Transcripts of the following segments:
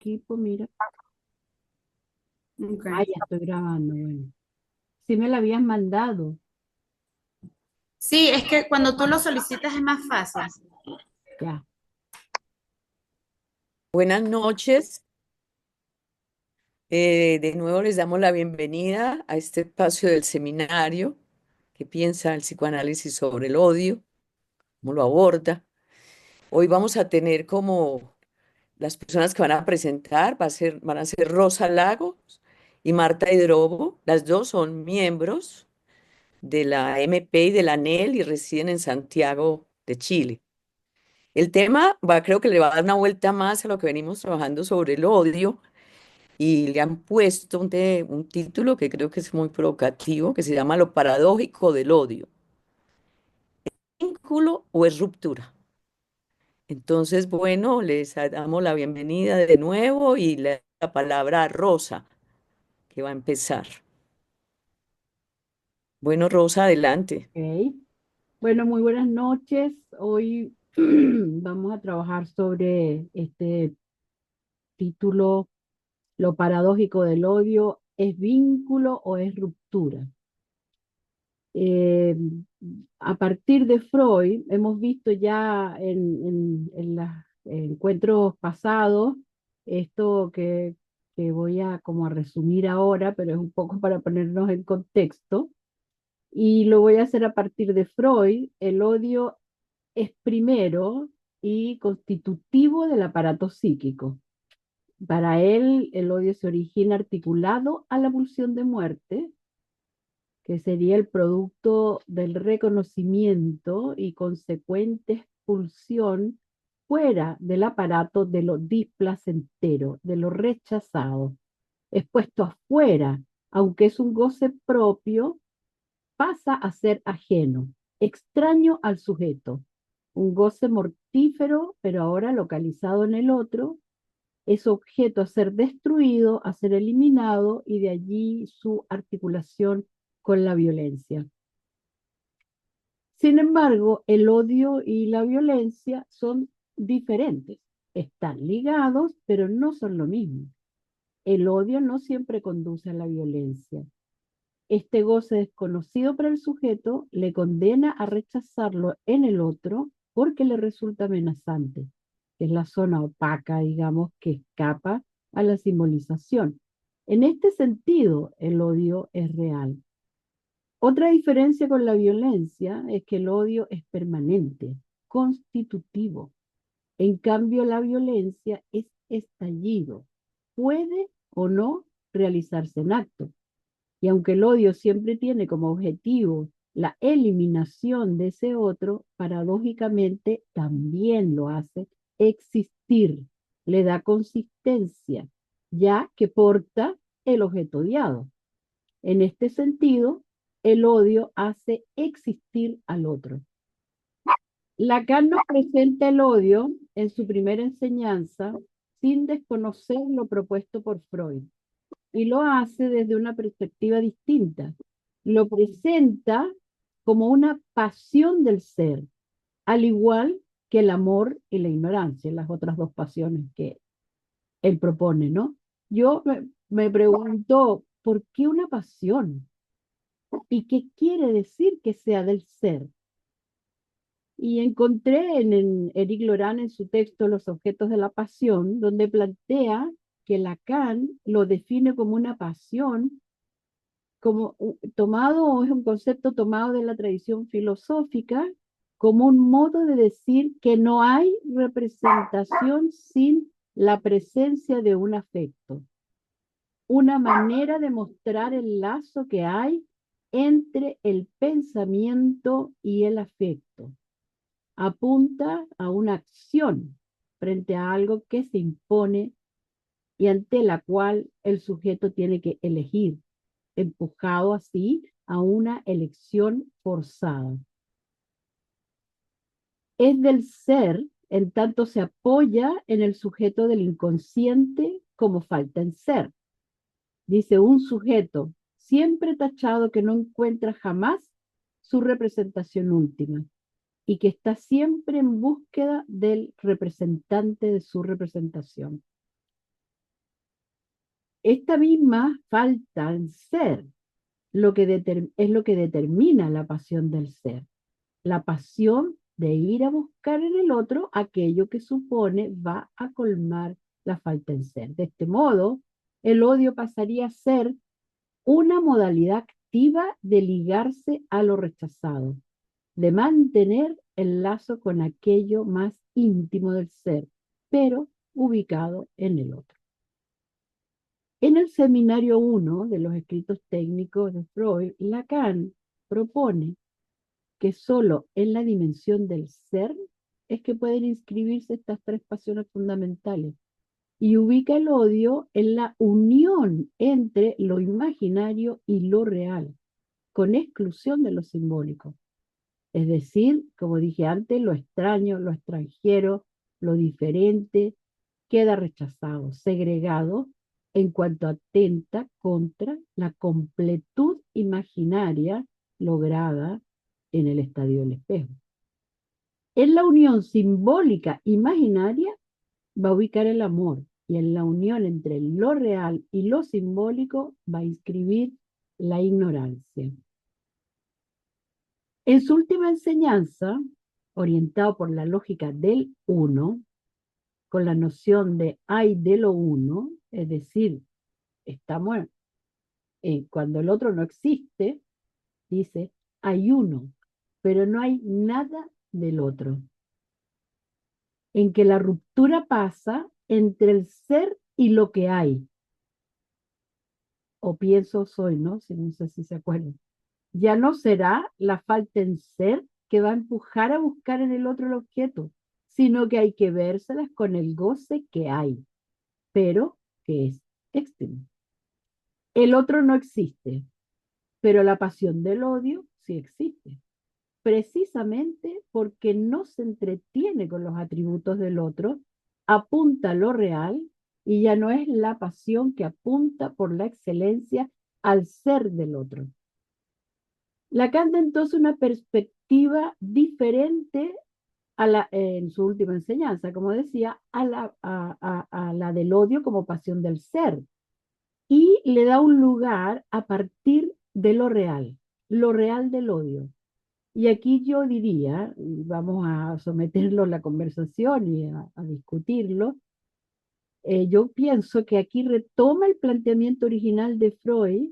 equipo, mira. Ok. Ah, ya estoy grabando, bueno. Sí me la habías mandado, Sí, es que cuando tú lo solicitas es más fácil. ya. Buenas noches. De nuevo les damos la bienvenida a este espacio del seminario que piensa el psicoanálisis sobre el odio, cómo lo aborda. Hoy vamos a tener como las personas que van a presentar, van a ser Rosa Lagos y Marta Hidrobo. Las dos son miembros de la MP y de la ANEL y residen en Santiago de Chile. El tema creo que le va a dar una vuelta más a lo que venimos trabajando sobre el odio y le han puesto un título que creo que es muy provocativo, que se llama Lo paradójico del odio. ¿Vínculo o es ruptura? Entonces, bueno, les damos la bienvenida de nuevo y le doy la palabra a Rosa, que va a empezar. Bueno, Rosa, adelante. Ok. Bueno, muy buenas noches. Hoy vamos a trabajar sobre este título, Lo paradójico del odio, ¿es vínculo o es ruptura? Eh, a partir de Freud, hemos visto ya en los encuentros pasados esto que voy a como a resumir ahora, pero es un poco para ponernos en contexto, y lo voy a hacer a partir de Freud. El odio es primero y constitutivo del aparato psíquico. Para él, el odio se origina articulado a la pulsión de muerte, que sería el producto del reconocimiento y consecuente expulsión fuera del aparato de lo displacentero, de lo rechazado, expuesto afuera, aunque es un goce propio, pasa a ser ajeno, extraño al sujeto, un goce mortífero, pero ahora localizado en el otro, es objeto a ser destruido, a ser eliminado, y de allí su articulación con la violencia. Sin embargo, el odio y la violencia son diferentes. Están ligados, pero no son lo mismo. El odio no siempre conduce a la violencia. Este goce desconocido para el sujeto le condena a rechazarlo en el otro porque le resulta amenazante, que es la zona opaca, digamos, que escapa a la simbolización. En este sentido, el odio es real. Otra diferencia con la violencia es que el odio es permanente, constitutivo. En cambio, la violencia es estallido, puede o no realizarse en acto. Y aunque el odio siempre tiene como objetivo la eliminación de ese otro, paradójicamente también lo hace existir, le da consistencia, ya que porta el objeto odiado. En este sentido, el odio hace existir al otro. Lacan nos presenta el odio en su primera enseñanza sin desconocer lo propuesto por Freud, y lo hace desde una perspectiva distinta. Lo presenta como una pasión del ser, al igual que el amor y la ignorancia, las otras dos pasiones que él propone, ¿no? Me pregunto, ¿por qué una pasión? ¿Y qué quiere decir que sea del ser? Y encontré en Eric Loran en su texto Los objetos de la pasión, donde plantea que Lacan lo define como una pasión, como tomado, o es un concepto tomado de la tradición filosófica, como un modo de decir que no hay representación sin la presencia de un afecto, una manera de mostrar el lazo que hay entre el pensamiento y el afecto. Apunta a una acción frente a algo que se impone y ante la cual el sujeto tiene que elegir, empujado así a una elección forzada. Es del ser, en tanto se apoya en el sujeto del inconsciente como falta en ser. Dice un sujeto siempre tachado que no encuentra jamás su representación última y que está siempre en búsqueda del representante de su representación. Esta misma falta en ser es lo que determina la pasión del ser. La pasión de ir a buscar en el otro aquello que supone va a colmar la falta en ser. De este modo, el odio pasaría a ser una modalidad activa de ligarse a lo rechazado, de mantener el lazo con aquello más íntimo del ser, pero ubicado en el otro. En el seminario 1 de los escritos técnicos de Freud, Lacan propone que solo en la dimensión del ser es que pueden inscribirse estas tres pasiones fundamentales y ubica el odio en la unión entre lo imaginario y lo real, con exclusión de lo simbólico. Es decir, como dije antes, lo extraño, lo extranjero, lo diferente, queda rechazado, segregado en cuanto atenta contra la completud imaginaria lograda en el estadio del espejo. En la unión simbólica imaginaria va a ubicar el amor y en la unión entre lo real y lo simbólico va a inscribir la ignorancia. En su última enseñanza, orientado por la lógica del uno, con la noción de hay de lo uno, es decir, estamos cuando el otro no existe, dice, hay uno, pero no hay nada del otro. En que la ruptura pasa entre el ser y lo que hay. O pienso soy, ¿no? Si no sé si se acuerdan. Ya no será la falta en ser que va a empujar a buscar en el otro el objeto, sino que hay que vérselas con el goce que hay, pero que es extremo. El otro no existe, pero la pasión del odio sí existe, precisamente porque no se entretiene con los atributos del otro, apunta a lo real y ya no es la pasión que apunta por la excelencia al ser del otro. Lacan da entonces una perspectiva diferente en su última enseñanza, como decía, a la del odio como pasión del ser, y le da un lugar a partir de lo real del odio. Y aquí yo diría, y vamos a someterlo a la conversación y a discutirlo, yo pienso que aquí retoma el planteamiento original de Freud,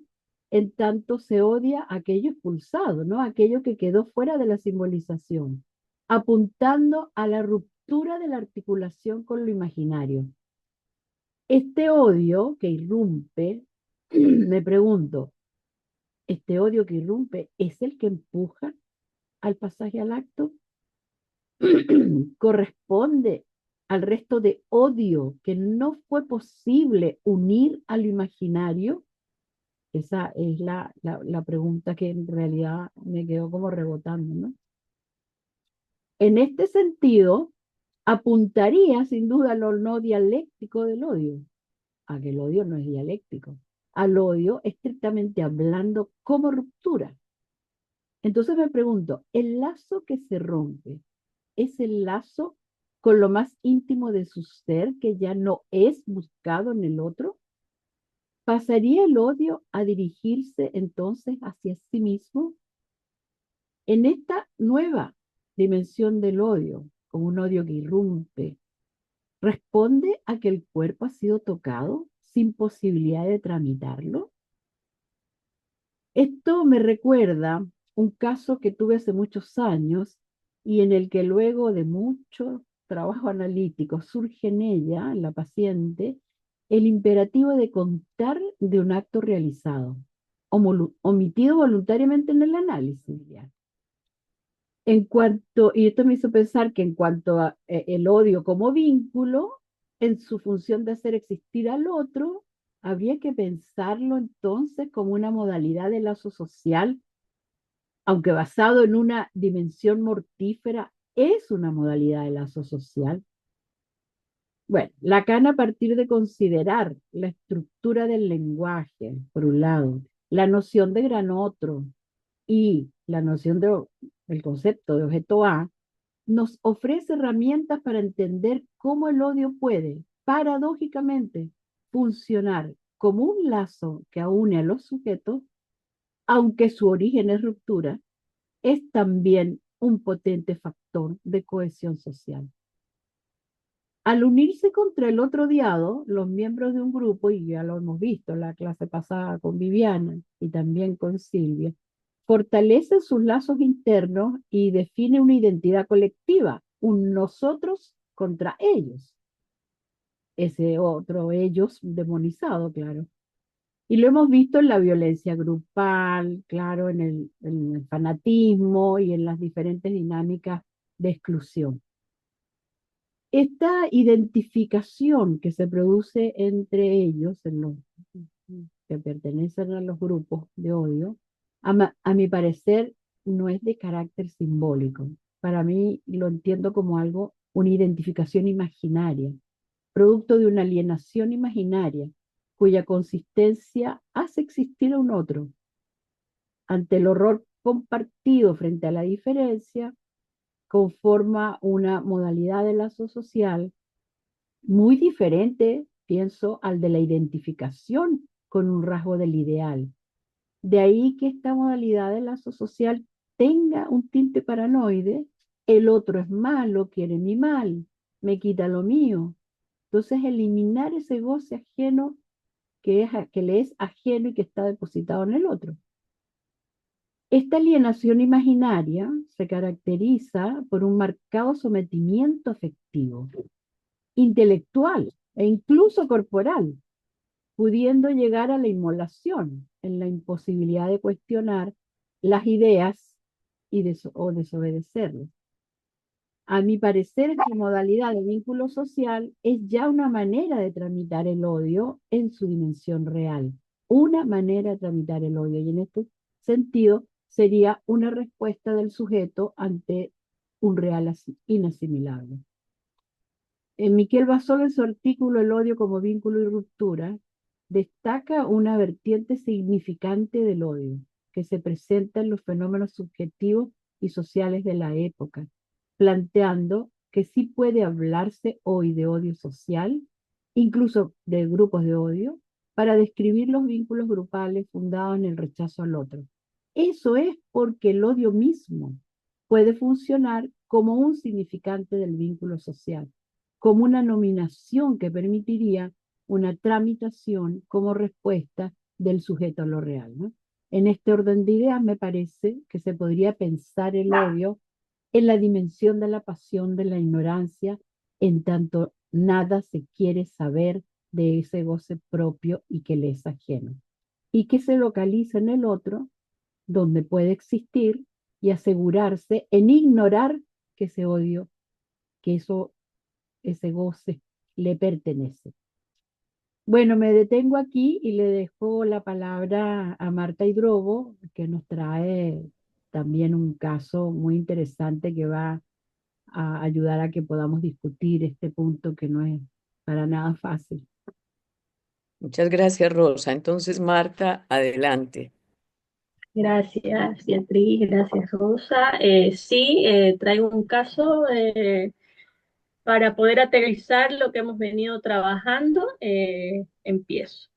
en tanto se odia aquello expulsado, ¿no? Aquello que quedó fuera de la simbolización, apuntando a la ruptura de la articulación con lo imaginario. Este odio que irrumpe, me pregunto, ¿este odio que irrumpe es el que empuja al pasaje al acto? ¿Corresponde al resto de odio que no fue posible unir a lo imaginario? Esa es la pregunta que en realidad me quedó como rebotando, ¿no? En este sentido, apuntaría sin duda a lo no dialéctico del odio, a que el odio no es dialéctico, al odio estrictamente hablando como ruptura. Entonces me pregunto, ¿el lazo que se rompe es el lazo con lo más íntimo de su ser que ya no es buscado en el otro? ¿Pasaría el odio a dirigirse entonces hacia sí mismo? En esta nueva dimensión del odio, como un odio que irrumpe, ¿responde a que el cuerpo ha sido tocado sin posibilidad de tramitarlo? Esto me recuerda un caso que tuve hace muchos años y en el que luego de mucho trabajo analítico surge en ella, en la paciente, el imperativo de contar de un acto realizado, omitido voluntariamente en el análisis. ¿Ya? Y esto me hizo pensar que en cuanto a el odio como vínculo, en su función de hacer existir al otro, habría que pensarlo entonces como una modalidad de lazo social, aunque basado en una dimensión mortífera, es una modalidad de lazo social. Bueno, Lacan, a partir de considerar la estructura del lenguaje, por un lado, la noción de gran otro y la noción del concepto de objeto A, nos ofrece herramientas para entender cómo el odio puede, paradójicamente, funcionar como un lazo que une a los sujetos, aunque su origen es ruptura, es también un potente factor de cohesión social. Al unirse contra el otro odiado, los miembros de un grupo, y ya lo hemos visto en la clase pasada con Viviana y también con Silvia, fortalecen sus lazos internos y define una identidad colectiva, un nosotros contra ellos, ese otro ellos demonizado, claro. Y lo hemos visto en la violencia grupal, claro, en el fanatismo y en las diferentes dinámicas de exclusión. Esta identificación que se produce entre ellos, en los que pertenecen a los grupos de odio, a mi parecer no es de carácter simbólico. Para mí lo entiendo como algo, una identificación imaginaria, producto de una alienación imaginaria, cuya consistencia hace existir a un otro. Ante el horror compartido frente a la diferencia, conforma una modalidad de lazo social muy diferente, pienso, al de la identificación con un rasgo del ideal. De ahí que esta modalidad de lazo social tenga un tinte paranoide. El otro es malo, quiere mi mal, me quita lo mío. Entonces, eliminar ese goce ajeno que le es ajeno y que está depositado en el otro. Esta alienación imaginaria se caracteriza por un marcado sometimiento afectivo, intelectual e incluso corporal, pudiendo llegar a la inmolación en la imposibilidad de cuestionar las ideas o desobedecerlas. A mi parecer, esta modalidad de vínculo social es ya una manera de tramitar el odio en su dimensión real, una manera de tramitar el odio, y en este sentido sería una respuesta del sujeto ante un real inasimilable. Miquel Basolo, en su artículo El odio como vínculo y ruptura, destaca una vertiente significante del odio que se presenta en los fenómenos subjetivos y sociales de la época, planteando que sí puede hablarse hoy de odio social, incluso de grupos de odio, para describir los vínculos grupales fundados en el rechazo al otro. Eso es porque el odio mismo puede funcionar como un significante del vínculo social, como una nominación que permitiría una tramitación como respuesta del sujeto a lo real, ¿no? En este orden de ideas me parece que se podría pensar el odio en la dimensión de la pasión de la ignorancia, en tanto nada se quiere saber de ese goce propio y que le es ajeno, y que se localiza en el otro, donde puede existir y asegurarse en ignorar que ese odio, que ese goce le pertenece. Bueno, me detengo aquí y le dejo la palabra a Marta Hidrobo, que nos trae también un caso muy interesante que va a ayudar a que podamos discutir este punto que no es para nada fácil. Muchas gracias, Rosa. Entonces, Marta, adelante. Gracias, Beatriz, gracias, Rosa. Sí, traigo un caso para poder aterrizar lo que hemos venido trabajando. Empiezo.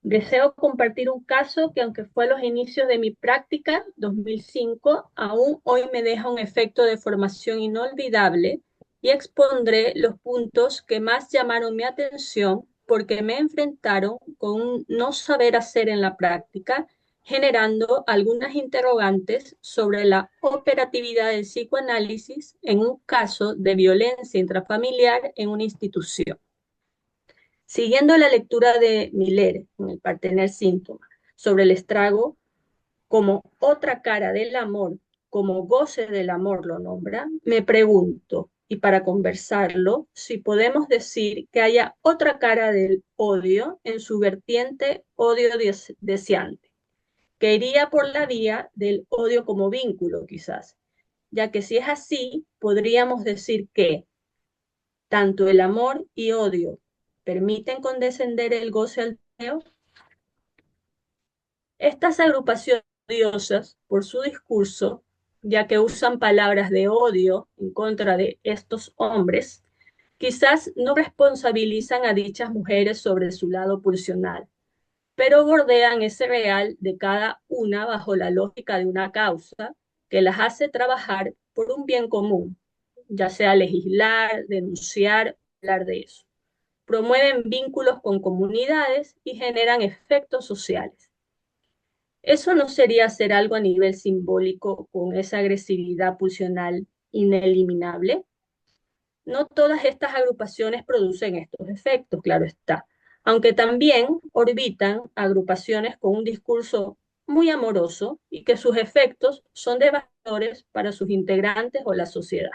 Deseo compartir un caso que, aunque fue a los inicios de mi práctica, 2005, aún hoy me deja un efecto de formación inolvidable, y expondré los puntos que más llamaron mi atención porque me enfrentaron con un no saber hacer en la práctica, generando algunas interrogantes sobre la operatividad del psicoanálisis en un caso de violencia intrafamiliar en una institución. Siguiendo la lectura de Miller en el Partener Síntoma sobre el estrago como otra cara del amor, como goce del amor lo nombra, me pregunto, y para conversarlo, si podemos decir que haya otra cara del odio en su vertiente odio deseante, que iría por la vía del odio como vínculo quizás, ya que si es así, podríamos decir que tanto el amor y odio permiten condescender el goce al deseo. Estas agrupaciones odiosas, por su discurso, ya que usan palabras de odio en contra de estos hombres, quizás no responsabilizan a dichas mujeres sobre su lado pulsional, pero bordean ese real de cada una bajo la lógica de una causa que las hace trabajar por un bien común, ya sea legislar, denunciar, hablar de eso. Promueven vínculos con comunidades y generan efectos sociales. ¿Eso no sería hacer algo a nivel simbólico con esa agresividad pulsional ineliminable? No todas estas agrupaciones producen estos efectos, claro está, aunque también orbitan agrupaciones con un discurso muy amoroso y que sus efectos son devastadores para sus integrantes o la sociedad.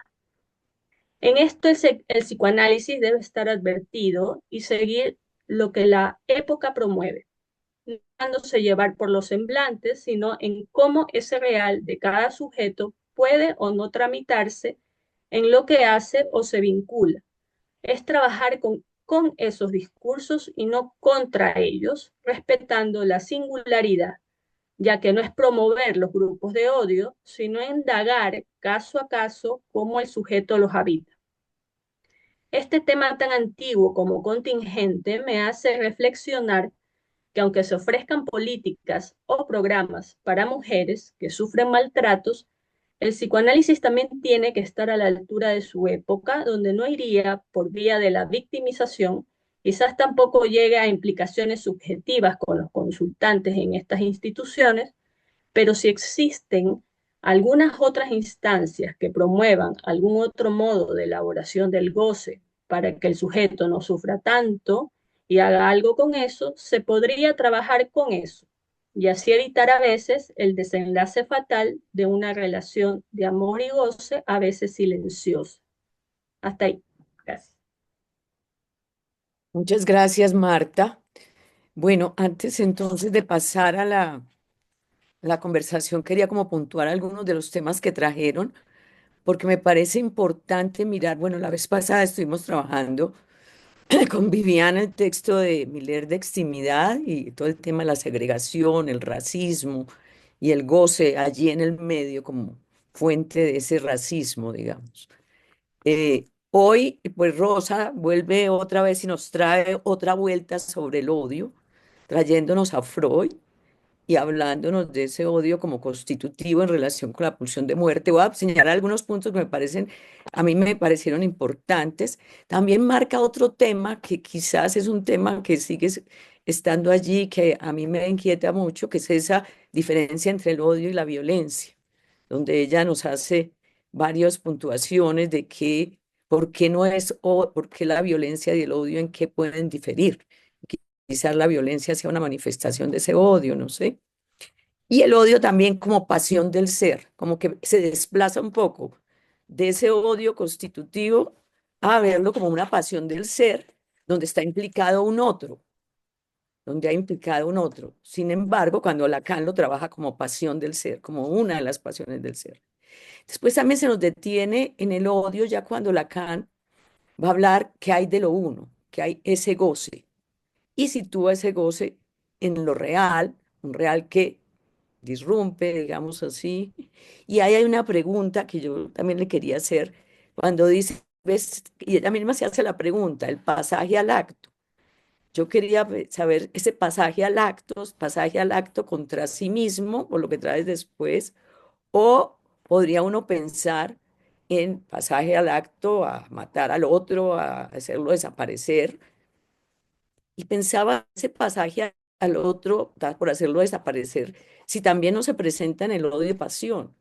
En esto el psicoanálisis debe estar advertido y seguir lo que la época promueve, no dejándose llevar por los semblantes, sino en cómo ese real de cada sujeto puede o no tramitarse en lo que hace o se vincula. Es trabajar con esos discursos y no contra ellos, respetando la singularidad, ya que no es promover los grupos de odio, sino indagar caso a caso cómo el sujeto los habita. Este tema tan antiguo como contingente me hace reflexionar que aunque se ofrezcan políticas o programas para mujeres que sufren maltratos, el psicoanálisis también tiene que estar a la altura de su época, donde no iría por vía de la victimización, quizás tampoco llegue a implicaciones subjetivas con los consultantes en estas instituciones, pero si existen algunas otras instancias que promuevan algún otro modo de elaboración del goce para que el sujeto no sufra tanto y haga algo con eso, se podría trabajar con eso y así evitar a veces el desenlace fatal de una relación de amor y goce, a veces silenciosa. Hasta ahí. Gracias. Muchas gracias, Marta. Bueno, antes entonces de pasar a la conversación, quería como puntuar algunos de los temas que trajeron, porque me parece importante mirar, bueno, la vez pasada estuvimos trabajando con Viviana el texto de Miller de extimidad y todo el tema de la segregación, el racismo y el goce allí en el medio como fuente de ese racismo, digamos. Hoy, pues Rosa vuelve otra vez y nos trae otra vuelta sobre el odio, trayéndonos a Freud y hablándonos de ese odio como constitutivo en relación con la pulsión de muerte. Voy a señalar algunos puntos que me parecen, a mí me parecieron importantes. También marca otro tema que quizás es un tema que sigue estando allí, que a mí me inquieta mucho, que es esa diferencia entre el odio y la violencia, donde ella nos hace varias puntuaciones de que, por qué no es, o por qué la violencia y el odio, en qué pueden diferir. Quizás la violencia sea una manifestación de ese odio, no sé. Y el odio también como pasión del ser, como que se desplaza un poco de ese odio constitutivo a verlo como una pasión del ser, donde está implicado un otro, donde ha implicado un otro. Sin embargo, cuando Lacan lo trabaja como pasión del ser, como una de las pasiones del ser. Después también se nos detiene en el odio ya cuando Lacan va a hablar que hay de lo uno, que hay ese goce, y sitúa ese goce en lo real, un real que disrumpe, digamos así. Y ahí hay una pregunta que yo también le quería hacer cuando dice, ves, y ella misma se hace la pregunta, el pasaje al acto. Yo quería saber ese pasaje al acto contra sí mismo, o lo que traes después, o podría uno pensar en pasaje al acto a matar al otro, a hacerlo desaparecer, y pensaba ese pasaje al otro por hacerlo desaparecer, si también no se presenta en el odio y pasión,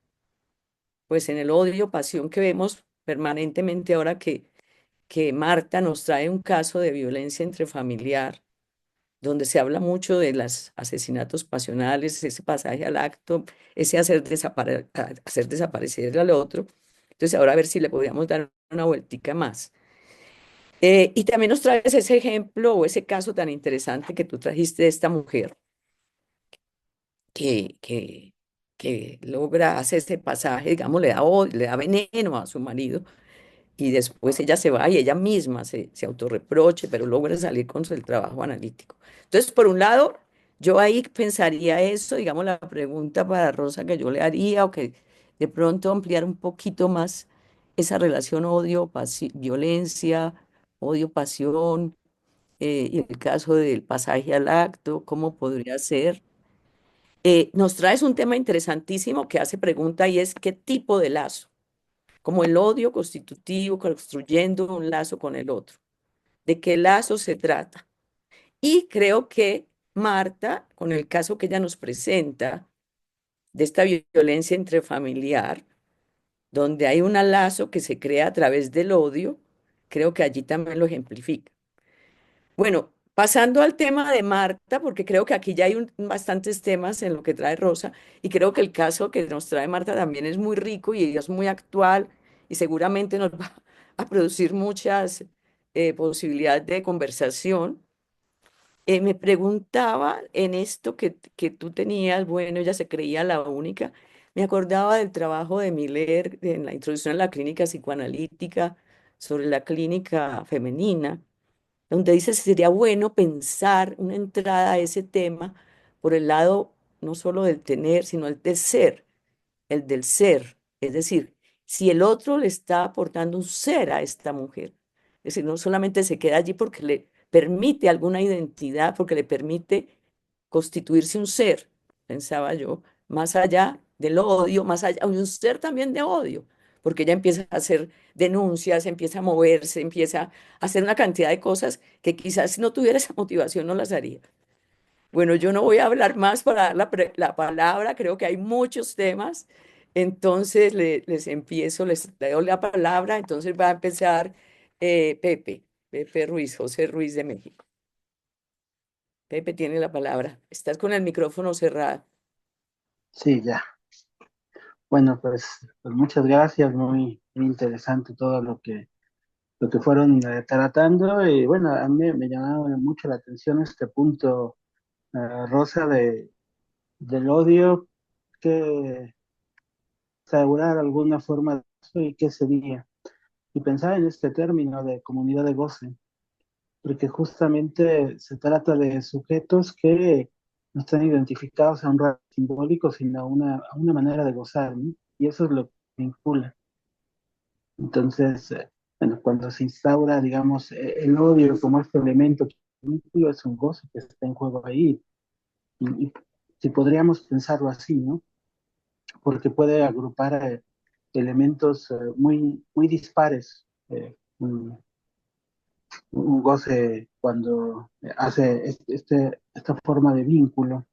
pues en el odio y pasión que vemos permanentemente ahora que Marta nos trae un caso de violencia intrafamiliar, donde se habla mucho de los asesinatos pasionales, ese pasaje al acto, ese hacer desaparecer al otro. Entonces ahora a ver si le podíamos dar una vueltica más. Y también nos traes ese ejemplo o ese caso tan interesante que tú trajiste de esta mujer que, que, que logra hacer ese pasaje, digamos, le da veneno a su marido y después ella se va y ella misma se autorreproche, pero logra salir con el trabajo analítico. Entonces, por un lado, yo ahí pensaría eso, digamos, la pregunta para Rosa que yo le haría o que de pronto ampliar un poquito más esa relación odio, violencia, odio, pasión, y el caso del pasaje al acto, cómo podría ser. Nos traes un tema interesantísimo que hace pregunta y es qué tipo de lazo, como el odio constitutivo, construyendo un lazo con el otro. ¿De qué lazo se trata? Y creo que Marta, con el caso que ella nos presenta de esta violencia intrafamiliar, donde hay un lazo que se crea a través del odio, creo que allí también lo ejemplifica. Bueno, pasando al tema de Marta, porque creo que aquí ya hay bastantes temas en lo que trae Rosa, y creo que el caso que nos trae Marta también es muy rico y es muy actual y seguramente nos va a producir muchas posibilidades de conversación. Me preguntaba en esto que tú tenías, bueno, ella se creía la única, me acordaba del trabajo de Miller en la introducción a la clínica psicoanalítica sobre la clínica femenina donde dice si sería bueno pensar una entrada a ese tema por el lado no solo del tener, sino el del ser, el del ser. Es decir, si el otro le está aportando un ser a esta mujer, es decir, no solamente se queda allí porque le permite alguna identidad, porque le permite constituirse un ser, pensaba yo, más allá del odio, más allá, un ser también de odio, porque ella empieza a hacer denuncias, empieza a moverse, empieza a hacer una cantidad de cosas que quizás si no tuviera esa motivación no las haría. Bueno, yo no voy a hablar más para dar la palabra, creo que hay muchos temas, entonces les empiezo, les doy la palabra, entonces va a empezar Pepe Ruiz, José Ruiz de México. Pepe tiene la palabra. Estás con el micrófono cerrado. Sí, ya. Bueno, pues muchas gracias, muy interesante todo lo que fueron tratando. Y bueno, a mí me llamaba mucho la atención este punto, Rosa, del odio, que asegurar alguna forma de eso y qué sería. Y pensar en este término de comunidad de goce, porque justamente se trata de sujetos que no están identificados a un rasgo simbólico, sino a una manera de gozar, ¿no? Y eso es lo que vincula. Entonces, bueno, cuando se instaura, digamos, el odio como este elemento que vínculo, es un goce que está en juego ahí. Y si podríamos pensarlo así, ¿no? Porque puede agrupar elementos muy dispares. Un goce cuando hace esta forma de vínculo.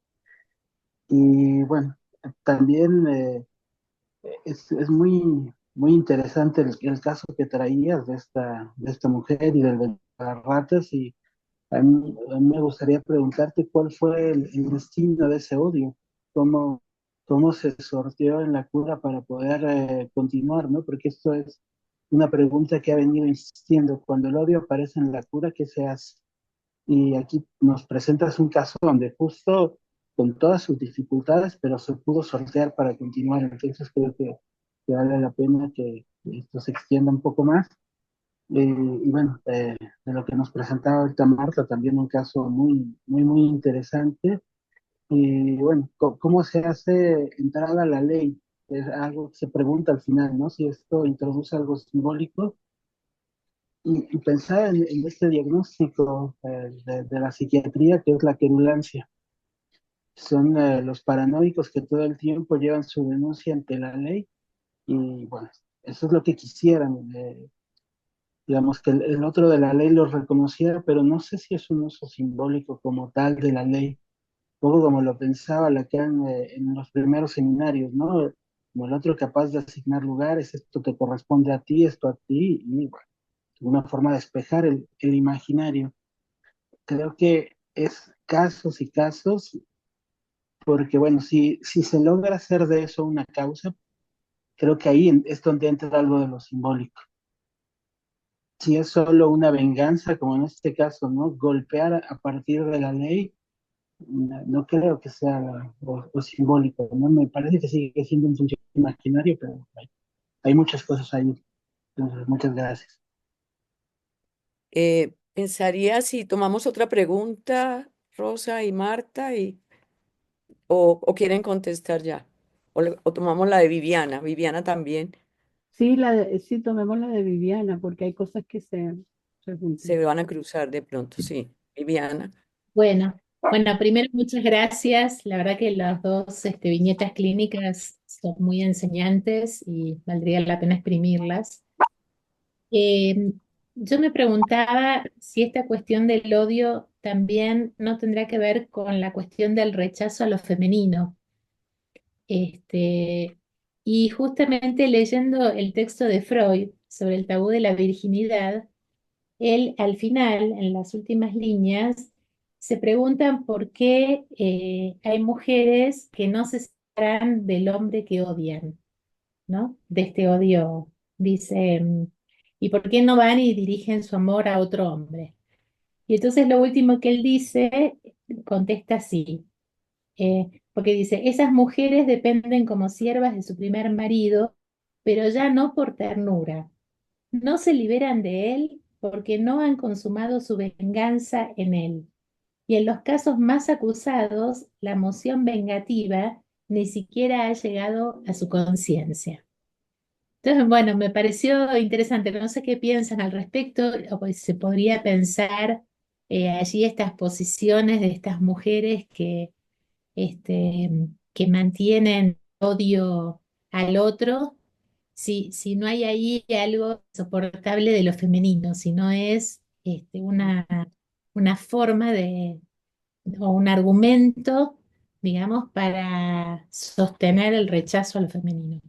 Y bueno, también es muy interesante el caso que traías de esta mujer y del de las ratas. Y a mí me gustaría preguntarte cuál fue el destino de ese odio, cómo, cómo se sorteó en la cura para poder continuar, ¿no? Porque esto es una pregunta que ha venido insistiendo. Cuando el odio aparece en la cura, ¿qué se hace? Y aquí nos presentas un caso donde justo con todas sus dificultades, pero se pudo sortear para continuar. Entonces creo que vale la pena que esto se extienda un poco más. Y bueno, de lo que nos presentaba ahorita Marta, también un caso muy interesante. Y bueno, ¿cómo se hace entrada a la ley? Es algo que se pregunta al final, ¿no? Si esto introduce algo simbólico y pensar en este diagnóstico de la psiquiatría, que es la querulancia. Son los paranoicos que todo el tiempo llevan su denuncia ante la ley y bueno, eso es lo que quisieran. Digamos que el otro de la ley los reconociera, pero no sé si es un uso simbólico como tal de la ley, poco como lo pensaba Lacan en los primeros seminarios, ¿no? Como el otro capaz de asignar lugares, esto te corresponde a ti, esto a ti, y bueno, una forma de despejar el imaginario. Creo que es casos y casos, porque bueno, si se logra hacer de eso una causa, creo que ahí es donde entra algo de lo simbólico. Si es solo una venganza, como en este caso, ¿no? Golpear a partir de la ley, no creo que sea lo simbólico, ¿no? Me parece que sigue siendo un funcionamiento imaginario, pero hay muchas cosas ahí. Entonces, muchas gracias. Pensaría si tomamos otra pregunta, Rosa y Marta, o quieren contestar ya. O tomamos la de Viviana. Viviana también Sí, sí, tomemos la de Viviana, porque hay cosas que se juntan. se van a cruzar de pronto, sí. Viviana. Bueno, primero muchas gracias. La verdad que las dos viñetas clínicas son muy enseñantes y valdría la pena exprimirlas. Eh, yo me preguntaba si esta cuestión del odio también no tendrá que ver con la cuestión del rechazo a lo femenino. Este, y justamente leyendo el texto de Freud sobre el tabú de la virginidad, él al final, en las últimas líneas, se preguntan por qué hay mujeres que no se separan del hombre que odian, ¿no? De este odio, dice, ¿y por qué no van y dirigen su amor a otro hombre? Y entonces lo último que él dice, contesta así, porque dice, esas mujeres dependen como siervas de su primer marido, pero ya no por ternura. No se liberan de él porque no han consumado su venganza en él. Y en los casos más acusados, la emoción vengativa ni siquiera ha llegado a su conciencia. Entonces, bueno, me pareció interesante. No sé qué piensan al respecto, o pues se podría pensar allí estas posiciones de estas mujeres este, que mantienen odio al otro, si no hay ahí algo soportable de lo femenino, si no es una forma o un argumento, digamos, para sostener el rechazo a lo femenino.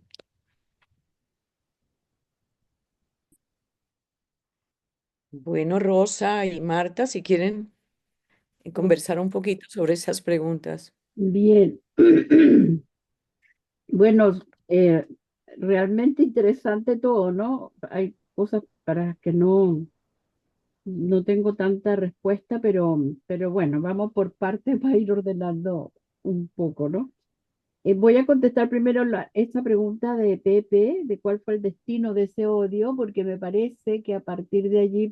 Bueno, Rosa y Marta, si quieren conversar un poquito sobre esas preguntas. Bien. Bueno, realmente interesante todo, ¿no? Hay cosas para que no tengo tanta respuesta, pero bueno, vamos por partes para ir ordenando un poco, ¿no? Voy a contestar primero esta pregunta de Pepe, de cuál fue el destino de ese odio, porque me parece que a partir de allí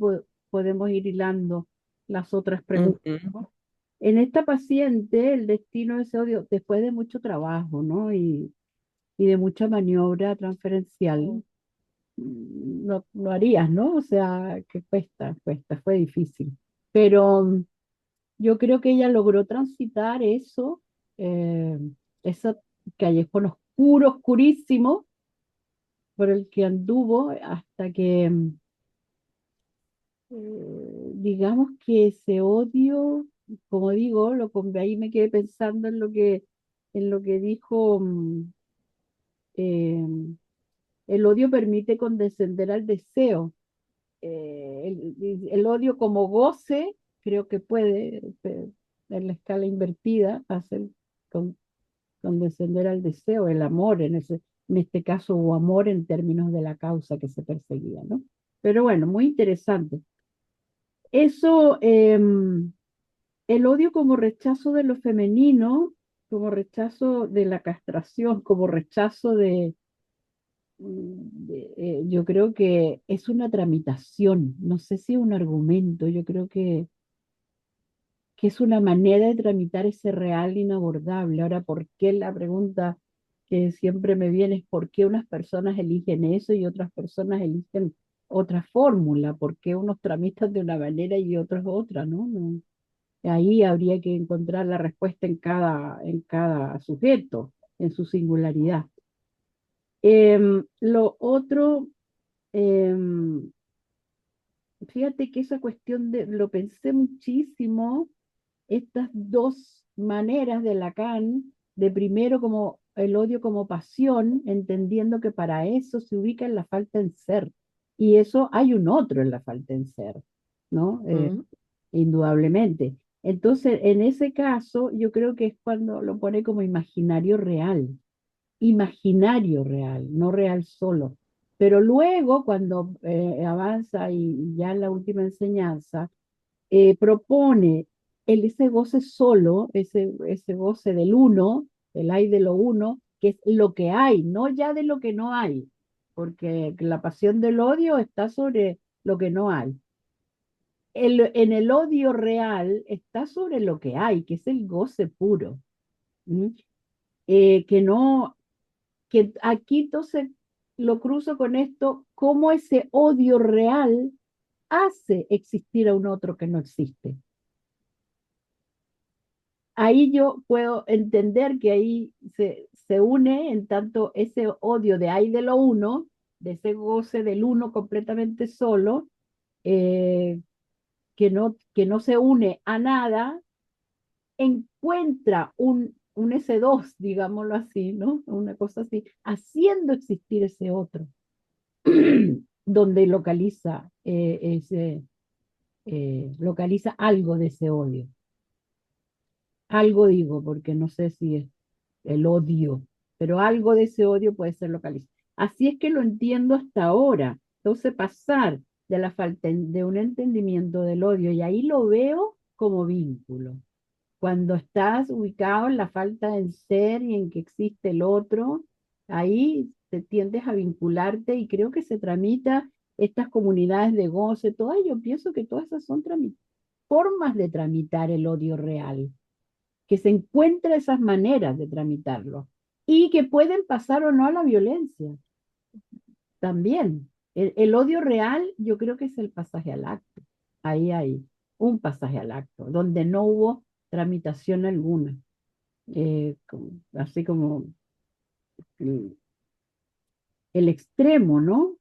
podemos ir hilando las otras preguntas, Ujú. ¿no? En esta paciente, el destino de ese odio, después de mucho trabajo, ¿no? Y de mucha maniobra transferencial, lo harías, ¿no? O sea, que cuesta, fue difícil. Pero yo creo que ella logró transitar eso, eh, ese callejón oscuro, oscurísimo, por el que anduvo hasta que, digamos que ese odio, como digo, ahí me quedé pensando en lo que dijo, eh, el odio permite condescender al deseo. El odio como goce, creo que puede, en la escala invertida, hacer con, condescender al deseo, el amor, en este caso hubo amor en términos de la causa que se perseguía, ¿no? Pero bueno, muy interesante. Eso, el odio como rechazo de lo femenino, como rechazo de la castración, como rechazo yo creo que es una tramitación, no sé si es un argumento, yo creo que es una manera de tramitar ese real inabordable. Ahora, ¿por qué la pregunta que siempre me viene es por qué unas personas eligen eso y otras personas eligen otra fórmula? ¿Por qué unos tramitan de una manera y otros otra, no? Ahí habría que encontrar la respuesta en cada sujeto, en su singularidad. Lo otro, em, fíjate que esa cuestión lo pensé muchísimo, estas dos maneras de Lacan, de primero como el odio como pasión, entendiendo que para eso se ubica en la falta en ser, y eso hay un otro en la falta en ser, ¿no? Mm. Indudablemente. Entonces, en ese caso, yo creo que es cuando lo pone como imaginario real, no real solo. Pero luego, cuando avanza y ya en la última enseñanza, propone ese goce solo, ese goce del uno, el hay de lo uno, que es lo que hay, no ya de lo que no hay, porque la pasión del odio está sobre lo que no hay. En el odio real está sobre lo que hay, que es el goce puro. ¿Mm? Que no, que aquí entonces lo cruzo con esto, cómo ese odio real hace existir a un otro que no existe. ahí yo puedo entender que ahí se une en tanto ese odio de ahí de lo uno, de ese goce del uno completamente solo, eh, que no se une a nada, encuentra un ese dos, digámoslo así, ¿no? Una cosa así, haciendo existir ese otro, donde localiza algo de ese odio. Algo digo, porque no sé si es el odio, pero algo de ese odio puede ser localizado. Así es que lo entiendo hasta ahora. Entonces pasar de la falta de un entendimiento del odio, y ahí lo veo como vínculo. Cuando estás ubicado en la falta del ser y en que existe el otro, ahí te tiendes a vincularte y creo que se tramita estas comunidades de goce, todas, yo pienso que todas esas son formas de tramitar el odio real, que se encuentra esas maneras de tramitarlo y que pueden pasar o no a la violencia también. El odio real yo creo que es el pasaje al acto. Ahí hay un pasaje al acto, donde no hubo tramitación alguna. Así como el, el extremo, ¿no?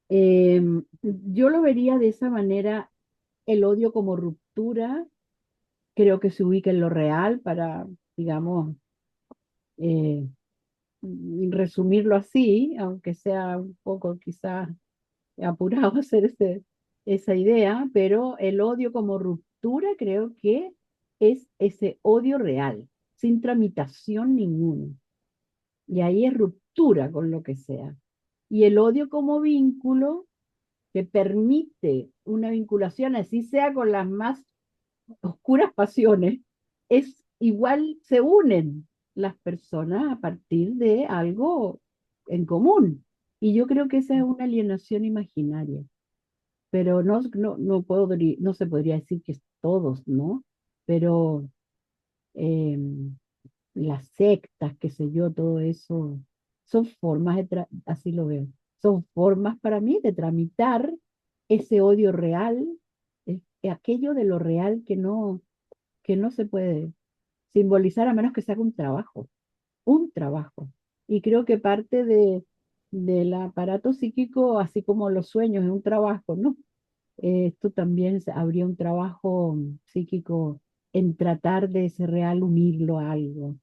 Yo lo vería de esa manera, el odio como ruptura, creo que se ubica en lo real para, digamos, eh, resumirlo así, aunque sea un poco quizás apurado hacer esa idea, pero el odio como ruptura creo que es ese odio real, sin tramitación ninguna. Y ahí es ruptura con lo que sea. Y el odio como vínculo que permite una vinculación, así sea con las más oscuras pasiones, es igual, se unen las personas a partir de algo en común. Y yo creo que esa es una alienación imaginaria, pero no se podría decir que es todos, ¿no? Pero eh, las sectas, qué sé yo, todo eso, son formas así lo veo, son formas para mí de tramitar ese odio real, aquello de lo real que no se puede simbolizar a menos que se haga un trabajo. Y creo que parte del aparato psíquico, así como los sueños, es un trabajo, ¿no? Esto también habría un trabajo psíquico en tratar de ese real unirlo a algo,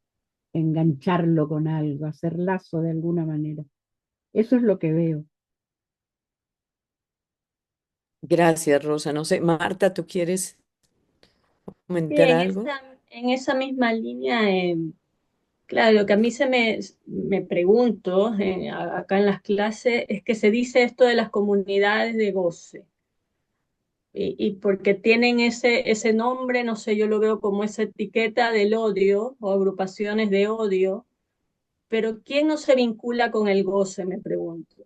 engancharlo con algo, hacer lazo de alguna manera. Eso es lo que veo. Gracias, Rosa. No sé, Marta, ¿tú quieres Sí, comentar algo? en esa misma línea, claro, lo que a mí me pregunto acá en las clases es que se dice esto de las comunidades de goce. Y porque tienen ese nombre, no sé, yo lo veo como esa etiqueta del odio o agrupaciones de odio, pero ¿quién no se vincula con el goce? Me pregunto.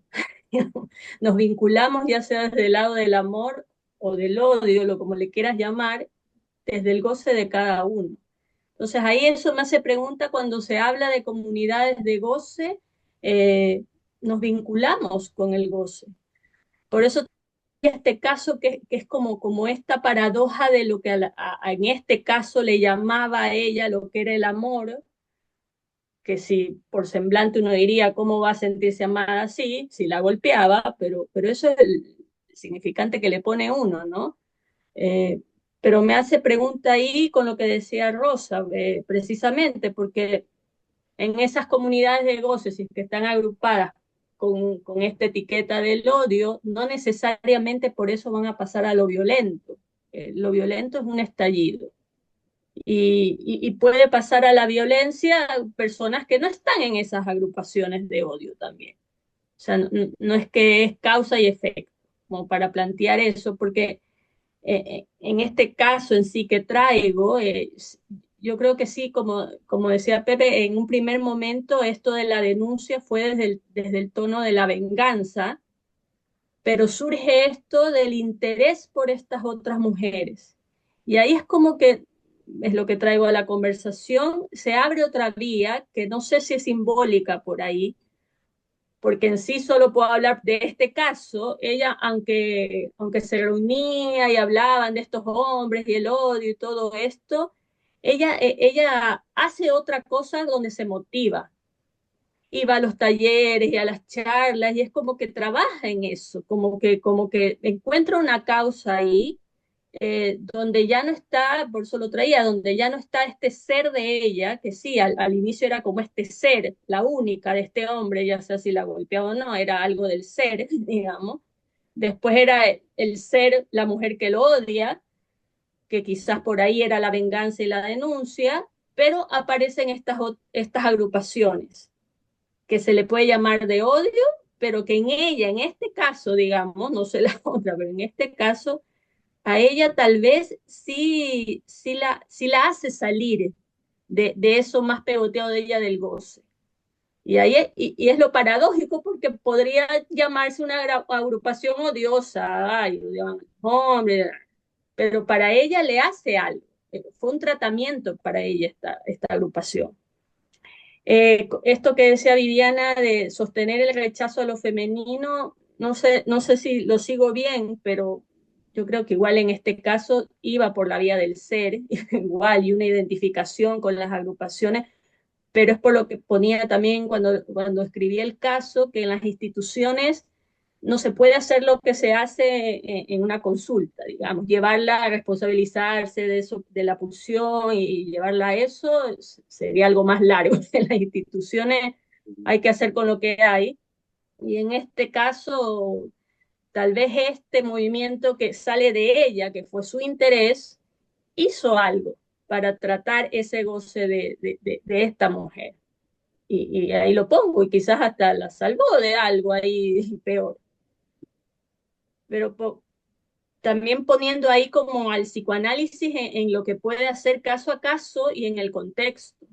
Nos vinculamos ya sea desde el lado del amor o del odio, lo como le quieras llamar, desde el goce de cada uno. Entonces ahí eso me hace pregunta cuando se habla de comunidades de goce, nos vinculamos con el goce. Por eso este caso que es como esta paradoja de lo que en este caso le llamaba a ella lo que era el amor, que si por semblante uno diría cómo va a sentirse amada así, si la golpeaba, pero eso es el significante que le pone uno, ¿no? Eh, pero me hace pregunta ahí con lo que decía Rosa, precisamente, porque en esas comunidades de goces que están agrupadas con esta etiqueta del odio, no necesariamente por eso van a pasar a lo violento. Lo violento es un estallido. Y puede pasar a la violencia personas que no están en esas agrupaciones de odio también. O sea, no es que es causa y efecto, como para plantear eso, porque en este caso en sí que traigo, yo creo que sí, como decía Pepe, en un primer momento esto de la denuncia fue desde el tono de la venganza, pero surge esto del interés por estas otras mujeres. Y ahí es como que, es lo que traigo a la conversación, se abre otra vía que no sé si es simbólica por ahí, porque en sí solo puedo hablar de este caso. Ella, aunque se reunía y hablaban de estos hombres y el odio y todo esto, ella hace otra cosa donde se motiva y va a los talleres y a las charlas y es como que trabaja en eso, como que encuentra una causa ahí donde ya no está, por eso lo traía, donde ya no está este ser de ella, que sí, al inicio era como este ser, la única de este hombre, ya sea si la golpeaba o no, era algo del ser, digamos. Después era el ser, la mujer que lo odia, que quizás por ahí era la venganza y la denuncia, pero aparecen estas agrupaciones que se le puede llamar de odio, pero que en ella, en este caso, digamos, no sé la otra, pero en este caso, a ella tal vez sí la hace salir de eso más pegoteado de ella del goce. Y es lo paradójico porque podría llamarse una agrupación odiosa, ay, odiaban a los hombres, pero para ella le hace algo. Fue un tratamiento para ella esta agrupación. Esto que decía Viviana de sostener el rechazo a lo femenino, no sé si lo sigo bien, pero yo creo que igual en este caso iba por la vía del ser, igual, y una identificación con las agrupaciones, pero es por lo que ponía también cuando escribí el caso, que en las instituciones no se puede hacer lo que se hace en una consulta, digamos, llevarla a responsabilizarse de eso, de la pulsión y llevarla a eso sería algo más largo. En las instituciones hay que hacer con lo que hay y en este caso tal vez este movimiento que sale de ella, que fue su interés, hizo algo para tratar ese goce de esta mujer. Y ahí lo pongo y quizás hasta la salvó de algo ahí peor. Pero también poniendo ahí como al psicoanálisis en lo que puede hacer caso a caso y en el contexto,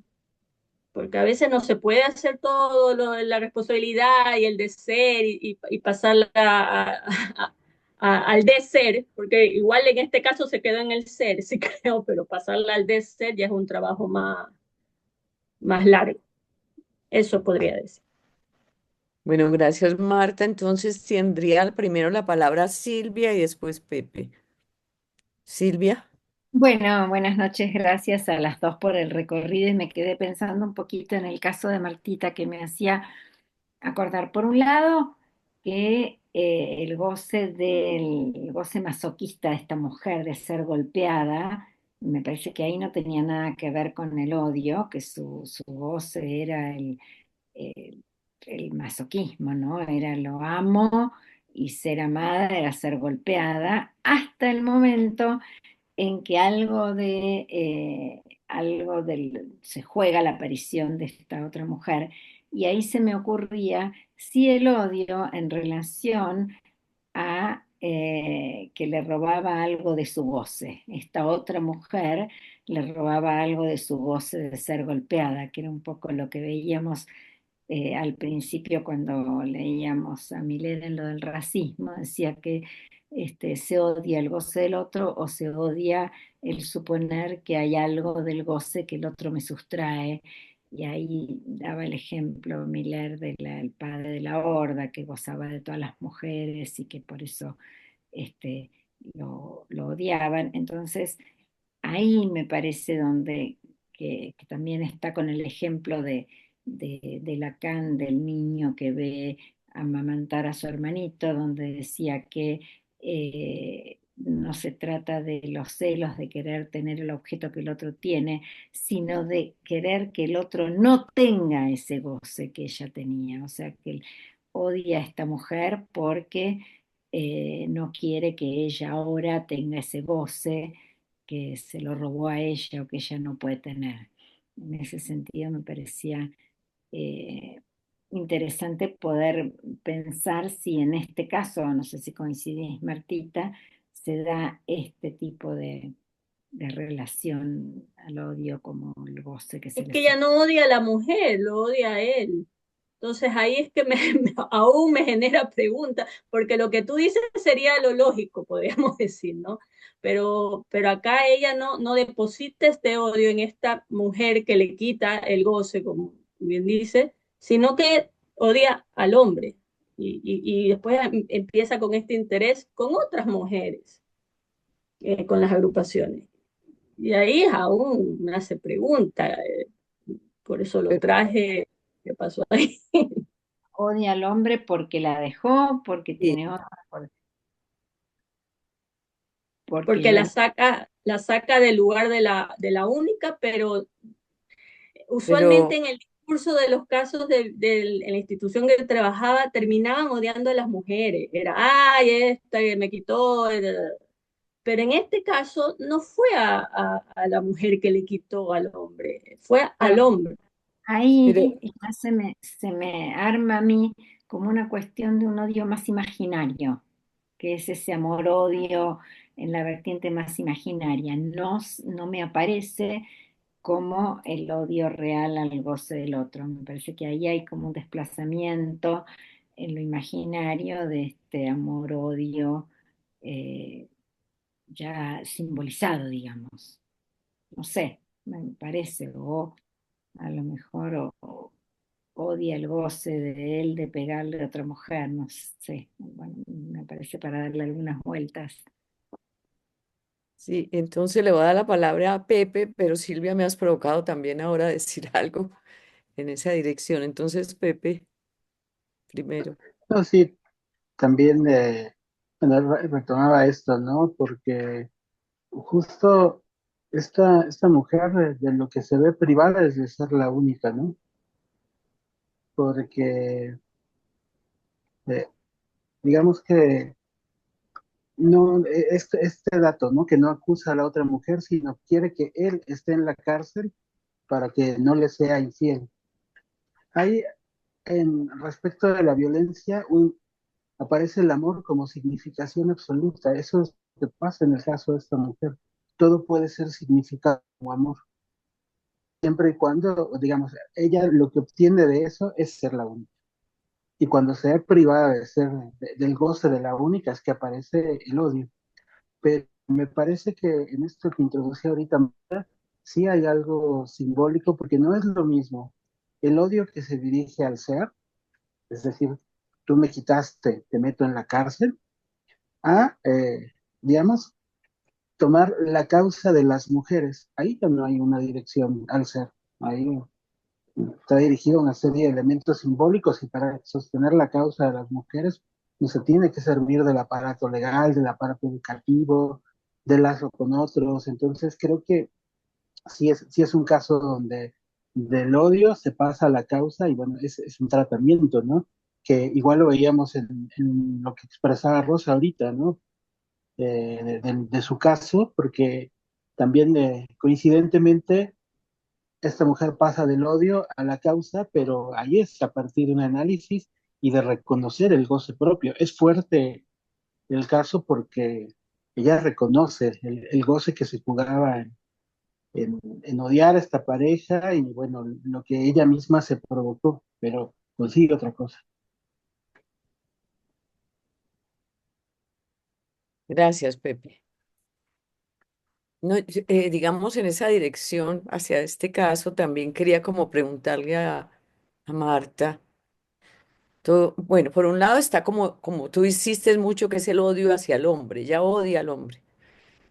porque a veces no se puede hacer todo la responsabilidad y el de ser y pasarla al de ser, porque igual en este caso se quedó en el ser, sí creo, pero pasarla al de ser ya es un trabajo más largo. Eso podría decir. Bueno, gracias Marta. Entonces tendría primero la palabra Silvia y después Pepe. Silvia. Bueno, buenas noches, gracias a las dos por el recorrido y me quedé pensando un poquito en el caso de Martita que me hacía acordar, por un lado, que el goce masoquista de esta mujer de ser golpeada, me parece que ahí no tenía nada que ver con el odio, que su goce era el masoquismo, ¿no? Era lo amo y ser amada era ser golpeada, hasta el momento en que se juega la aparición de esta otra mujer. Y ahí se me ocurría si el odio en relación a que le robaba algo de su goce. Esta otra mujer le robaba algo de su goce de ser golpeada, que era un poco lo que veíamos al principio cuando leíamos a Miller en lo del racismo. Decía que se odia el goce del otro o se odia el suponer que hay algo del goce que el otro me sustrae. Y ahí daba el ejemplo Miller del padre de la horda, que gozaba de todas las mujeres y que por eso este, lo odiaban. Entonces, ahí me parece donde que también está con el ejemplo de Lacan, del niño que ve amamantar a su hermanito, donde decía que no se trata de los celos, de querer tener el objeto que el otro tiene, sino de querer que el otro no tenga ese goce que ella tenía. O sea, que él odia a esta mujer porque no quiere que ella ahora tenga ese goce que se lo robó a ella o que ella no puede tener. En ese sentido me parecía eh, interesante poder pensar si en este caso, no sé si coincidís Martita, se da este tipo de relación al odio como el goce que se Es le que ella hace. no odia a la mujer, lo odia a él. Entonces ahí es que aún me genera preguntas, porque lo que tú dices sería lo lógico, podríamos decir, ¿no? Pero acá ella no deposita este odio en esta mujer que le quita el goce, como bien dice, sino que odia al hombre. Y después empieza con este interés con otras mujeres, con las agrupaciones. Y ahí aún me hace pregunta, por eso lo Pero, traje, ¿qué pasó ahí? Odia al hombre porque la dejó, porque sí, tiene otra, porque Porque ya no. la saca del lugar de la única, pero usualmente pero, en el discurso de los casos en la institución que trabajaba terminaban odiando a las mujeres. Era, ay, esta que me quitó. Pero en este caso no fue a la mujer que le quitó al hombre, fue al Pero hombre. pero, ahí ya se me arma a mí como una cuestión de un odio más imaginario, que es ese amor-odio en la vertiente más imaginaria. No, no me aparece como el odio real al goce del otro. Me parece que ahí hay como un desplazamiento en lo imaginario de este amor-odio eh, ya simbolizado, digamos. No sé, me parece, o a lo mejor odia el goce de él de pegarle a otra mujer, no sé. Bueno, me parece para darle algunas vueltas. sí, entonces le voy a dar la palabra a Pepe, pero Silvia me has provocado también ahora a decir algo en esa dirección. Entonces, Pepe, primero. No, sí, también bueno, retomaba esto, ¿no? Porque justo esta mujer de lo que se ve privada es de ser la única, ¿no? Porque eh, digamos que no, este dato, ¿no? Que no acusa a la otra mujer, sino quiere que él esté en la cárcel para que no le sea infiel. Hay, en respecto de la violencia, aparece el amor como significación absoluta. Eso es lo que pasa en el caso de esta mujer. Todo puede ser significado como amor, siempre y cuando, digamos, ella lo que obtiene de eso es ser la única. Y cuando se ve privada de ser, del goce de la única, es que aparece el odio. Pero me parece que en esto que introducí ahorita, sí hay algo simbólico, porque no es lo mismo el odio que se dirige al ser, es decir, tú me quitaste, te meto en la cárcel, a, digamos, tomar la causa de las mujeres. Ahí ya no hay una dirección al ser, ahí está dirigido a una serie de elementos simbólicos y para sostener la causa de las mujeres no se tiene que servir del aparato legal, del aparato educativo, de lazo con otros. Entonces creo que sí es un caso donde del odio se pasa a la causa y bueno, es un tratamiento, ¿no? Que igual lo veíamos en lo que expresaba Rosa ahorita, ¿no? De su caso, porque también coincidentemente esta mujer pasa del odio a la causa, pero ahí es a partir de un análisis y de reconocer el goce propio. Es fuerte el caso porque ella reconoce el goce que se jugaba en odiar a esta pareja y bueno, lo que ella misma se provocó, pero consigue otra cosa. Gracias, Pepe. No, digamos, en esa dirección, hacia este caso, también quería como preguntarle a Marta. Todo, bueno, por un lado está como tú hiciste mucho, que es el odio hacia el hombre, ella odia al hombre.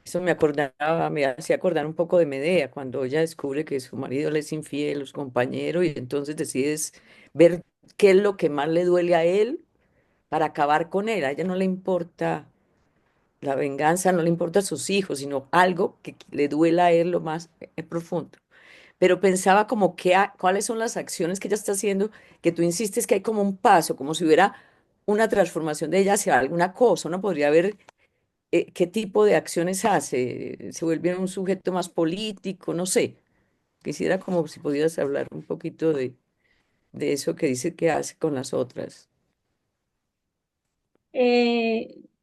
Eso me acordaba, me hacía acordar un poco de Medea, cuando ella descubre que su marido le es infiel, su compañero, y entonces decides ver qué es lo que más le duele a él para acabar con él. A ella no le importa la venganza, no le importa a sus hijos, sino algo que le duela a él lo más profundo. Pero pensaba como cuáles son las acciones que ella está haciendo, que tú insistes que hay como un paso, como si hubiera una transformación de ella hacia alguna cosa. Uno podría ver qué tipo de acciones hace, se vuelve un sujeto más político, no sé. Quisiera como si pudieras hablar un poquito de eso que dice que hace con las otras.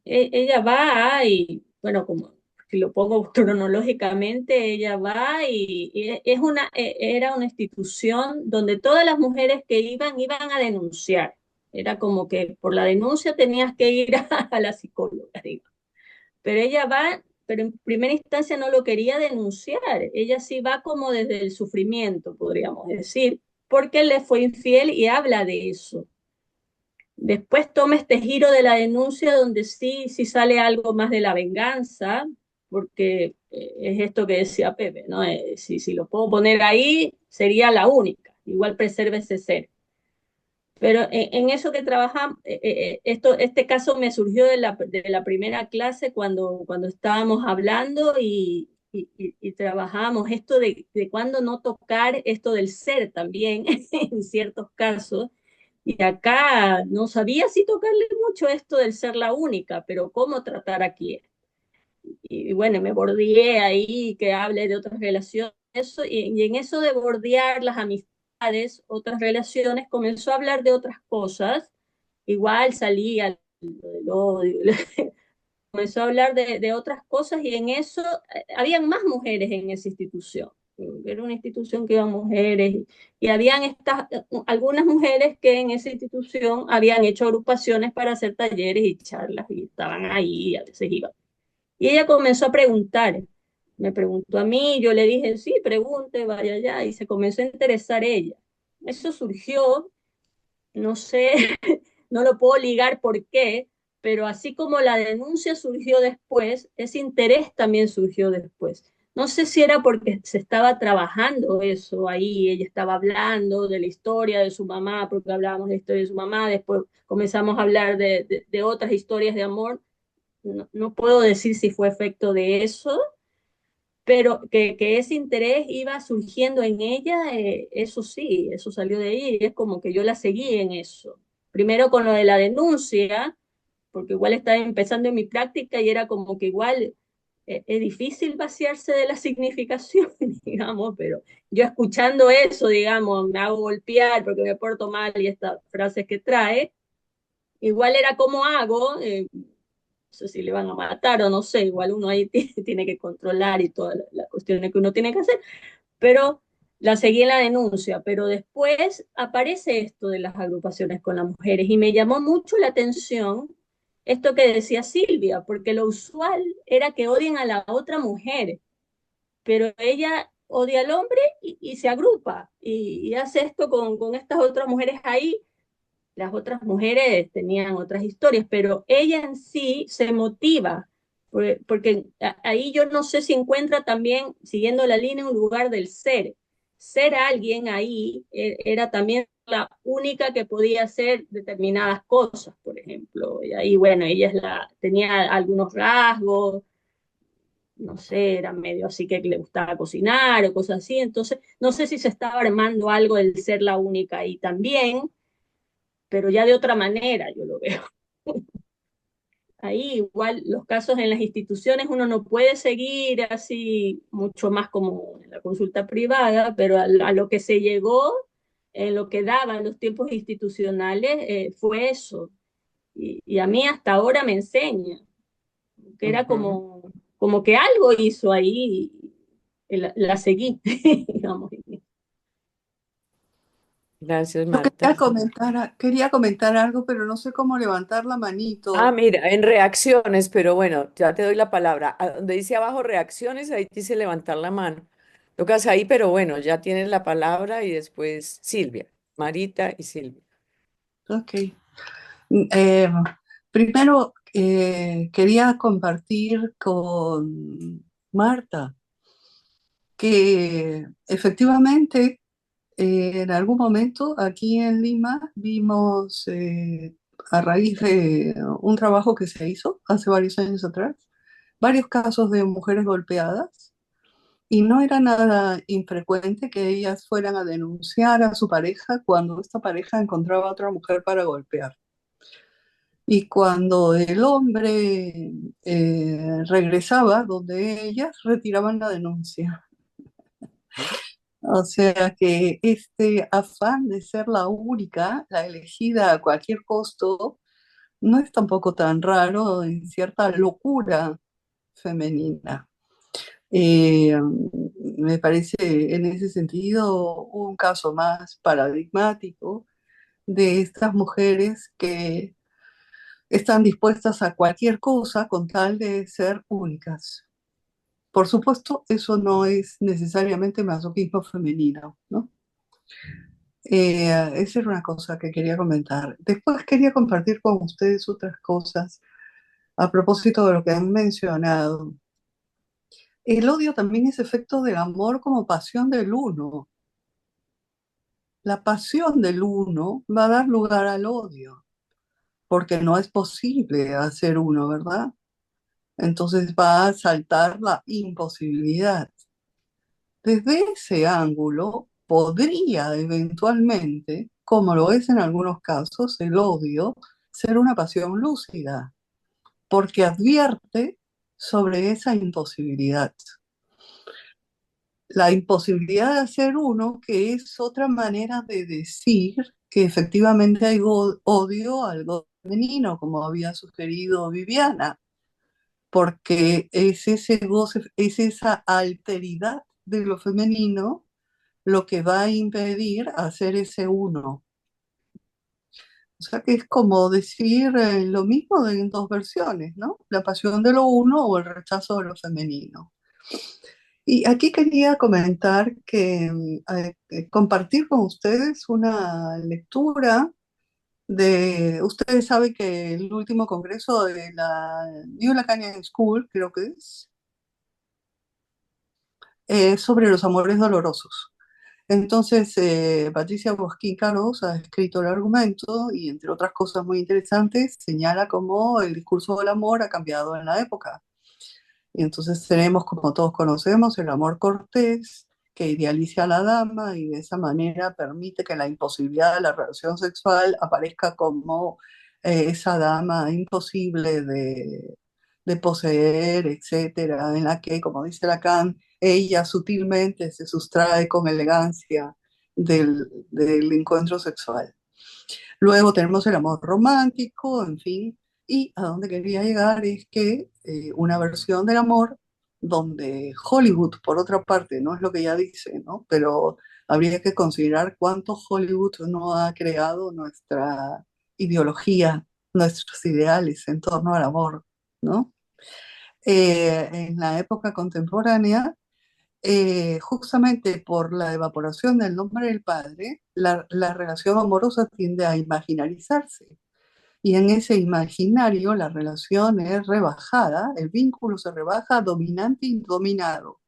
Ella va y, bueno, como si lo pongo cronológicamente, ella va y era una institución donde todas las mujeres que iban a denunciar. Era como que por la denuncia tenías que ir a la psicóloga, digo. Pero ella va, pero en primera instancia no lo quería denunciar. Ella sí va como desde el sufrimiento, podríamos decir, porque le fue infiel y habla de eso. Después toma este giro de la denuncia donde sí sale algo más de la venganza, porque es esto que decía Pepe, ¿no? Si lo puedo poner ahí, sería la única. Igual preserve ese ser. Pero en eso que trabajamos, este caso me surgió de la primera clase cuando estábamos hablando y trabajábamos esto de cuándo no tocar esto del ser también en ciertos casos. Y acá no sabía si tocarle mucho esto del ser la única, pero cómo tratar aquí. Y bueno, me bordeé ahí, que hable de otras relaciones, eso, y en eso de bordear las amistades, otras relaciones, comenzó a hablar de otras cosas, igual salía del odio, comenzó a hablar de otras cosas y en eso habían más mujeres en esa institución. Era una institución que iban mujeres y habían algunas mujeres que en esa institución habían hecho agrupaciones para hacer talleres y charlas y estaban ahí, a veces iban. Y ella comenzó a preguntar, me preguntó a mí, yo le dije, sí, pregunte, vaya allá, y se comenzó a interesar ella. Eso surgió, no sé, no lo puedo ligar por qué, pero así como la denuncia surgió después, ese interés también surgió después. No sé si era porque se estaba trabajando eso ahí, ella estaba hablando de la historia de su mamá, porque hablábamos de la historia de su mamá, después comenzamos a hablar de otras historias de amor, no puedo decir si fue efecto de eso, pero que ese interés iba surgiendo en ella, eso sí, eso salió de ahí, y es como que yo la seguí en eso. Primero con lo de la denuncia, porque igual estaba empezando en mi práctica y era como que igual es difícil vaciarse de la significación, digamos, pero yo escuchando eso, digamos, me hago golpear porque me porto mal y estas frases que trae, igual era como hago, sé si le van a matar o no sé, igual uno ahí tiene que controlar y todas las cuestiones que uno tiene que hacer, pero la seguí en la denuncia, pero después aparece esto de las agrupaciones con las mujeres y me llamó mucho la atención esto que decía Silvia, porque lo usual era que odien a la otra mujer, pero ella odia al hombre y se agrupa y hace esto con estas otras mujeres ahí. Las otras mujeres tenían otras historias, pero ella en sí se motiva, porque ahí yo no sé si encuentra también, siguiendo la línea, un lugar del ser. Ser alguien ahí era también la única que podía hacer determinadas cosas, por ejemplo. Y ahí, bueno, tenía algunos rasgos, no sé, era medio así que le gustaba cocinar o cosas así. Entonces, no sé si se estaba armando algo del ser la única ahí también, pero ya de otra manera yo lo veo. Ahí igual los casos en las instituciones uno no puede seguir así mucho más como en la consulta privada, pero a lo que se llegó, en lo que daban los tiempos institucionales, fue eso. Y a mí hasta ahora me enseña, que era Ujú. como que algo hizo ahí y la seguí, digamos. Gracias, Yo Marta. quería comentar algo, pero no sé cómo levantar la Ah, manito. mira, en reacciones, pero bueno, ya te doy la palabra. A donde dice abajo reacciones, ahí dice levantar la mano. Tocas ahí, pero bueno, ya tienes la palabra y después Silvia, Marita y Silvia. Ok. Eh, Primero, quería compartir con Marta que efectivamente en algún momento aquí en Lima vimos, a raíz de un trabajo que se hizo hace varios años atrás, varios casos de mujeres golpeadas. Y no era nada infrecuente que ellas fueran a denunciar a su pareja cuando esta pareja encontraba a otra mujer para golpear. Y cuando el hombre regresaba donde ellas, retiraban la denuncia. O sea que este afán de ser la única, la elegida a cualquier costo, no es tampoco tan raro en cierta locura femenina. Eh, Me parece en ese sentido un caso más paradigmático de estas mujeres que están dispuestas a cualquier cosa con tal de ser únicas. Por supuesto, eso no es necesariamente masoquismo femenino, ¿no? Esa era una cosa que quería comentar. Después quería compartir con ustedes otras cosas a propósito de lo que han mencionado. El odio también es efecto del amor como pasión del uno. La pasión del uno va a dar lugar al odio, porque no es posible hacer uno, ¿verdad? Entonces va a saltar la imposibilidad. Desde ese ángulo, podría eventualmente, como lo es en algunos casos, el odio ser una pasión lúcida, porque advierte sobre esa imposibilidad. La imposibilidad de hacer uno, que es otra manera de decir que efectivamente hay odio a algo femenino, como había sugerido Viviana, porque es ese goce, es esa alteridad de lo femenino lo que va a impedir hacer ese uno. O sea que es como decir lo mismo en dos versiones, ¿no? La pasión de lo uno o el rechazo de lo femenino. Y aquí quería comentar que compartir con ustedes una lectura de, ustedes saben que el último congreso de la New Lacanian School, creo que es sobre los amores dolorosos. Entonces, Patricia Bosquín-Carlos ha escrito el argumento y, entre otras cosas muy interesantes, señala cómo el discurso del amor ha cambiado en la época. Y entonces tenemos, como todos conocemos, el amor cortés, que idealiza a la dama y de esa manera permite que la imposibilidad de la relación sexual aparezca como esa dama imposible de poseer, etcétera, en la que, como dice Lacan, ella sutilmente se sustrae con elegancia del encuentro sexual. Luego tenemos el amor romántico, en fin, y a donde quería llegar es que una versión del amor donde Hollywood, por otra parte, no es lo que ella dice, ¿no? Pero habría que considerar cuánto Hollywood no ha creado nuestra ideología, nuestros ideales en torno al amor, ¿no? En la época contemporánea, justamente por la evaporación del nombre del padre, la relación amorosa tiende a imaginarizarse. Y en ese imaginario la relación es rebajada, el vínculo se rebaja a dominante y dominado.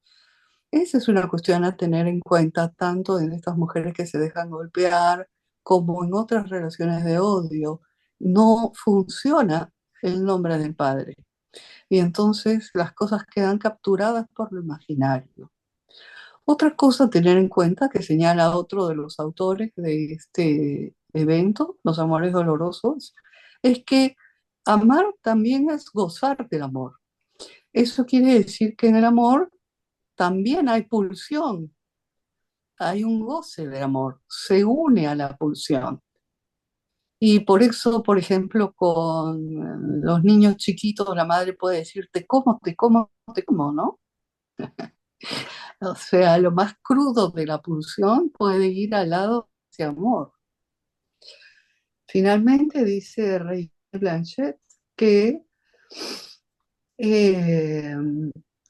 Esa es una cuestión a tener en cuenta tanto en estas mujeres que se dejan golpear como en otras relaciones de odio. No funciona el nombre del padre. Y entonces las cosas quedan capturadas por lo imaginario. Otra cosa a tener en cuenta que señala otro de los autores de este evento, Los Amores Dolorosos, es que amar también es gozar del amor. Eso quiere decir que en el amor también hay pulsión, hay un goce del amor, se une a la pulsión. Y por eso, por ejemplo, con los niños chiquitos, la madre puede decir, te como, te como, te como, ¿no? O sea, lo más crudo de la pulsión puede ir al lado de ese amor. Finalmente dice Rey Blanchett que eh,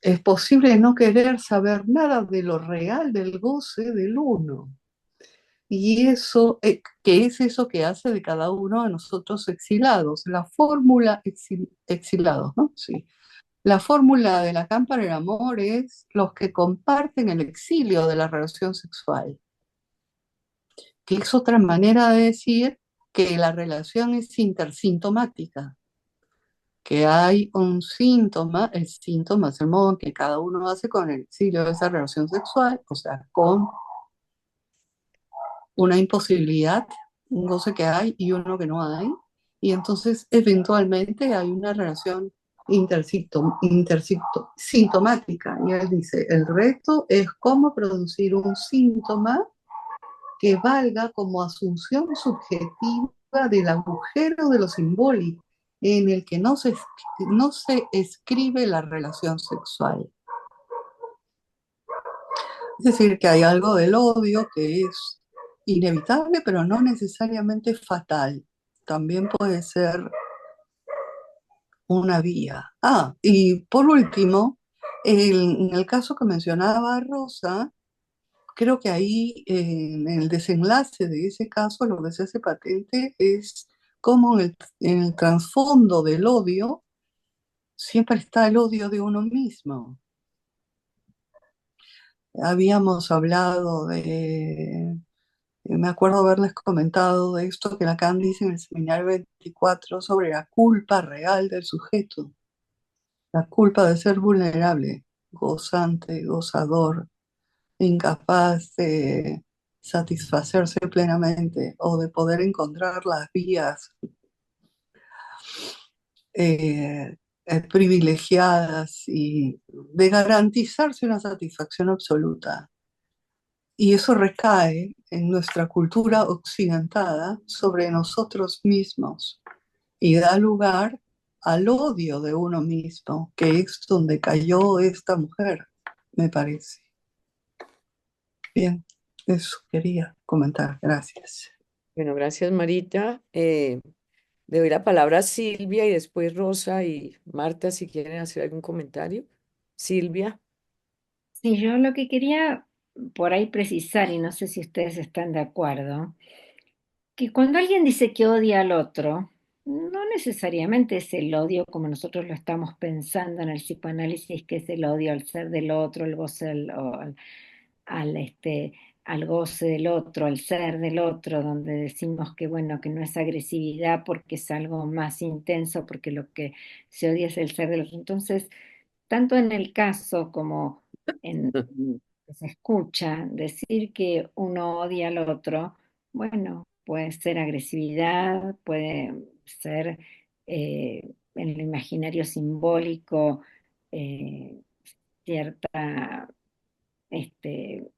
es posible no querer saber nada de lo real del goce del uno. Y eso, que es eso que hace de cada uno de nosotros exilados. La fórmula exilados, ¿no? Sí. La fórmula de Lacan para el amor es los que comparten el exilio de la relación sexual, que es otra manera de decir que la relación es intersintomática, que hay un síntoma, el síntoma es el modo en que cada uno hace con el exilio de esa relación sexual, o sea, con una imposibilidad, un goce que hay y uno que no hay, y entonces eventualmente hay una relación sintomática. Y él dice, el reto es cómo producir un síntoma que valga como asunción subjetiva del agujero de lo simbólico en el que no se escribe la relación sexual. Es decir, que hay algo del odio que es inevitable, pero no necesariamente fatal. También puede ser una vía. Ah, y por último, en el caso que mencionaba Rosa, creo que ahí en el desenlace de ese caso lo que se hace patente es cómo en el trasfondo del odio siempre está el odio de uno mismo. habíamos hablado me acuerdo haberles comentado de esto que Lacan dice en el seminario 24 sobre la culpa real del sujeto, la culpa de ser vulnerable, gozante, gozador, incapaz de satisfacerse plenamente o de poder encontrar las vías eh, privilegiadas y de garantizarse una satisfacción absoluta. Y eso recae en nuestra cultura occidentada sobre nosotros mismos y da lugar al odio de uno mismo, que es donde cayó esta mujer, me parece. Bien, eso quería comentar. Gracias. Bueno, gracias, Marita. Le doy la palabra a Silvia y después Rosa y Marta, si quieren hacer algún comentario. Silvia. Sí, yo lo que quería por ahí precisar, y no sé si ustedes están de acuerdo, que cuando alguien dice que odia al otro, no necesariamente es el odio como nosotros lo estamos pensando en el psicoanálisis, que es el odio al ser del otro, el goce al goce del otro, al ser del otro, donde decimos que bueno, que no es agresividad porque es algo más intenso, porque lo que se odia es el ser del otro. Entonces, tanto en el caso como en que se escucha decir que uno odia al otro, bueno, puede ser agresividad, puede ser en el imaginario simbólico eh, cierta este,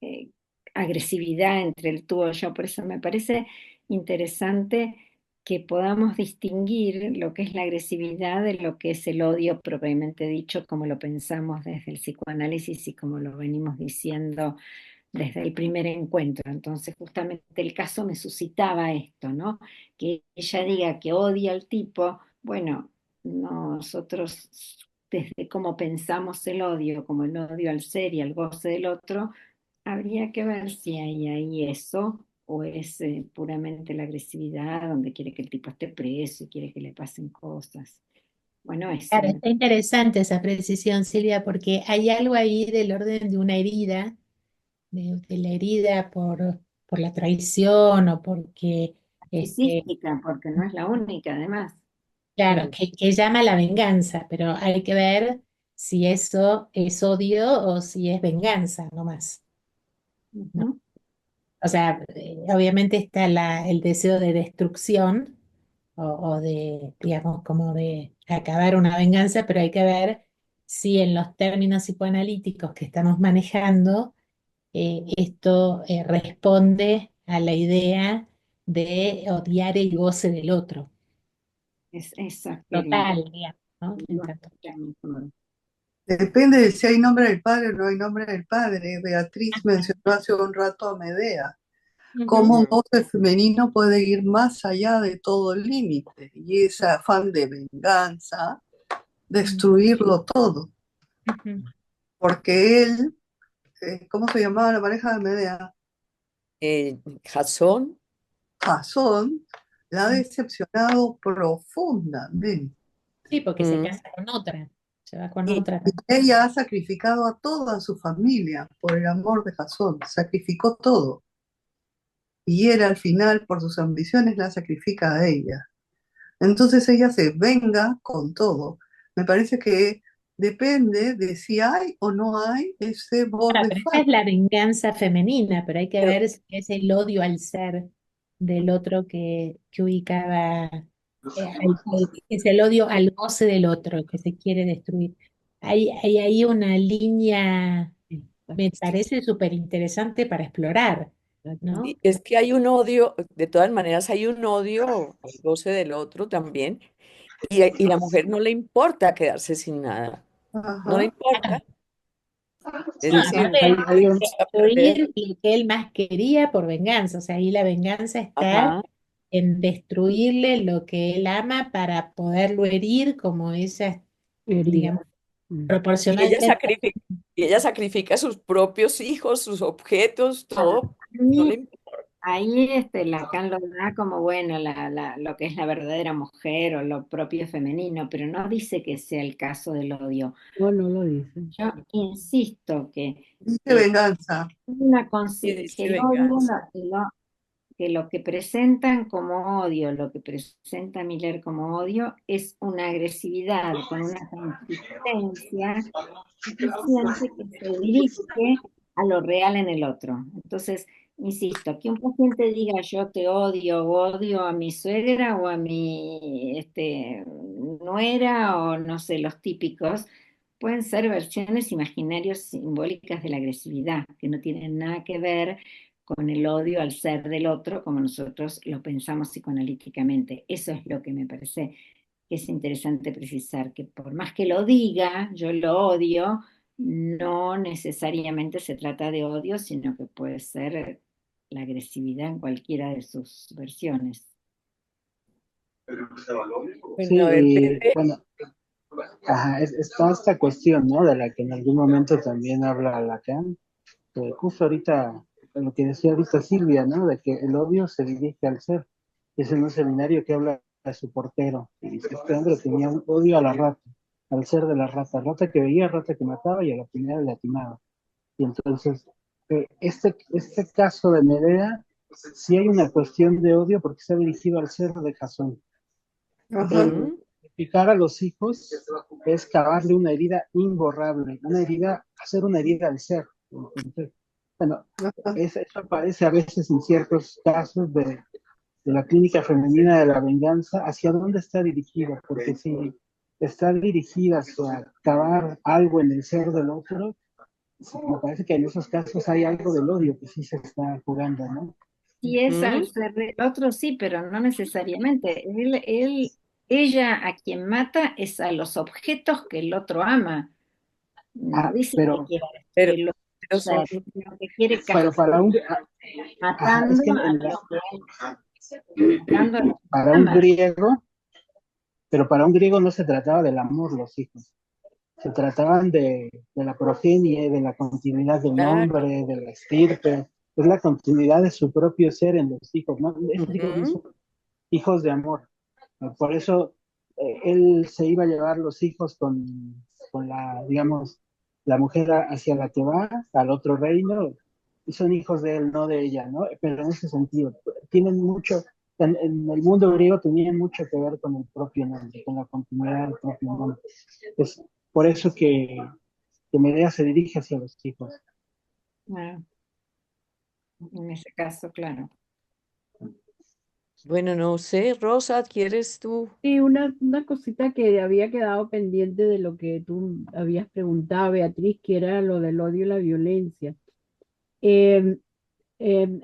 eh, agresividad entre el tú o yo. Por eso me parece interesante que podamos distinguir lo que es la agresividad de lo que es el odio propiamente dicho, como lo pensamos desde el psicoanálisis y como lo venimos diciendo desde el primer encuentro. Entonces, justamente el caso me suscitaba esto, ¿no? Que ella diga que odia al tipo, bueno, nosotros desde cómo pensamos el odio, como el odio al ser y al goce del otro, habría que ver si hay ahí eso o es puramente la agresividad donde quiere que el tipo esté preso y quiere que le pasen cosas. Bueno, eso. Claro, está interesante esa precisión, Silvia, porque hay algo ahí del orden de una herida, de la herida por la traición o porque, este, Narcisística, porque no es la única, además. claro, Mm. que llama a la venganza, pero hay que ver si eso es odio o si es venganza nomás, ¿no? Ujú. O sea, obviamente está el deseo de destrucción o de, digamos, como de acabar una venganza, pero hay que ver si en los términos psicoanalíticos que estamos manejando, esto responde a la idea de odiar el goce del otro, Es eso quería. total, digamos, ¿no? En tanto. Depende de si hay nombre del padre o no hay nombre del padre. Beatriz mencionó hace un rato a Medea. Cómo un Ujú, goce femenino puede ir más allá de todo límite y ese afán de venganza, destruirlo todo. ujú. Porque él, ¿cómo se llamaba la pareja de Medea? Jasón. Jasón, la ha decepcionado profundamente. Sí, porque se Mm. casa con otra, se va con Y otra. ella ha sacrificado a toda su familia por el amor de Jasón, sacrificó todo. Y él al final, por sus ambiciones, la sacrifica a ella. Entonces ella se venga con todo. Me parece que depende de si hay o no hay ese Ah, borde pero esa es fálico. la venganza femenina, pero hay que Pero, ver si es el odio al ser del otro que ubicaba, es el odio al goce del otro que se quiere destruir. Hay ahí una línea, me parece súper interesante para explorar, ¿no? y es que hay un odio, de todas maneras hay un odio al goce del otro también, y la mujer no le importa quedarse sin nada, no le Ajá. importa. Es No, decir, aparte Hay un, perder. destruir lo que él más quería por venganza, o sea, ahí la venganza está Ajá. en destruirle lo que él ama para poderlo herir como ella, herida. digamos, Mm. Y ella proporcionalmente. sacrifica, y ella sacrifica a sus propios hijos, sus objetos, todo, no le importa. ahí Lacan lo da como, bueno, lo que es la verdadera mujer o lo propio femenino, pero no dice que sea el caso del odio. No, no lo dice. Yo insisto que Dice venganza. Y que dice el odio, venganza. que lo que presentan como odio, lo que presenta Miller como odio, es una agresividad con una consistencia suficiente que se dirige a lo real en el otro. Entonces, insisto, que un paciente diga yo te odio, o odio a mi suegra o a mi nuera, o no sé, los típicos, pueden ser versiones imaginarias simbólicas de la agresividad, que no tienen nada que ver con el odio al ser del otro, como nosotros lo pensamos psicoanalíticamente. Eso es lo que me parece que es interesante precisar, que por más que lo diga, yo lo odio, no necesariamente se trata de odio, sino que puede ser la agresividad en cualquiera de sus versiones. Sí, Bueno, a ver, y Pepe. bueno, ajá, es toda esta cuestión, ¿no? De la que en algún momento también habla Lacan, que justo ahorita, lo que decía ahorita Silvia, ¿no? De que el odio se dirige al ser. Es en un seminario que habla de su portero, y dice, este hombre tenía un odio a la rata, al ser de la rata que veía, rata que mataba y a la primera le atinaba. Y entonces, este caso de Medea, sí hay una cuestión de odio porque está dirigido al ser de Jasón. Ajá. Picar a los hijos es cavarle una herida imborrable, una herida, hacer una herida al ser. Entonces, bueno, Ajá. eso aparece a veces en ciertos casos de la clínica femenina de la venganza. ¿Hacia dónde está dirigida? Porque si está dirigida hacia cavar algo en el ser del otro, sí, me parece que en esos casos hay algo del odio que sí se está jugando, ¿no? Si es al Ujú. ser del otro, sí, pero no necesariamente. Ella a quien mata es a los objetos que el otro ama. No Ah, dice que pero, quiera Pero, destruirlo, pero son, sino que quiere pero para un, ajá, es matando que a lo que matando a lo que para un ama. griego, pero para un griego no se trataba del amor los hijos, se trataban de la progenie, de la continuidad del claro. nombre, de la estirpe, es la continuidad de su propio ser en los hijos, ¿no? Esos hijos no Ujú. son hijos de amor. Por eso él se iba a llevar los hijos con la, digamos, la mujer hacia la que va, al otro reino, y son hijos de él, no de ella, ¿no? Pero en ese sentido, tienen mucho, en el mundo griego tenían mucho que ver con el propio nombre, con la continuidad del propio nombre. Es por eso que Medea se dirige hacia los hijos. Ah, en ese caso, claro. Bueno, no sé, Rosa, ¿quieres tú? Y una cosita que había quedado pendiente de lo que tú habías preguntado, Beatriz, que era lo del odio y la violencia. Eh,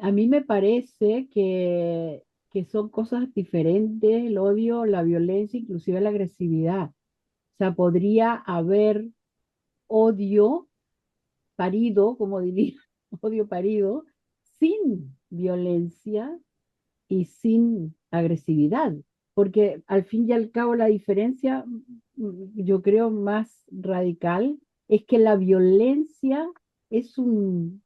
a mí me parece que son cosas diferentes, el odio, la violencia, inclusive la agresividad. O sea, podría haber odio parido, como diría, odio parido, sin violencia y sin agresividad, porque al fin y al cabo la diferencia, yo creo más radical, es que la violencia es un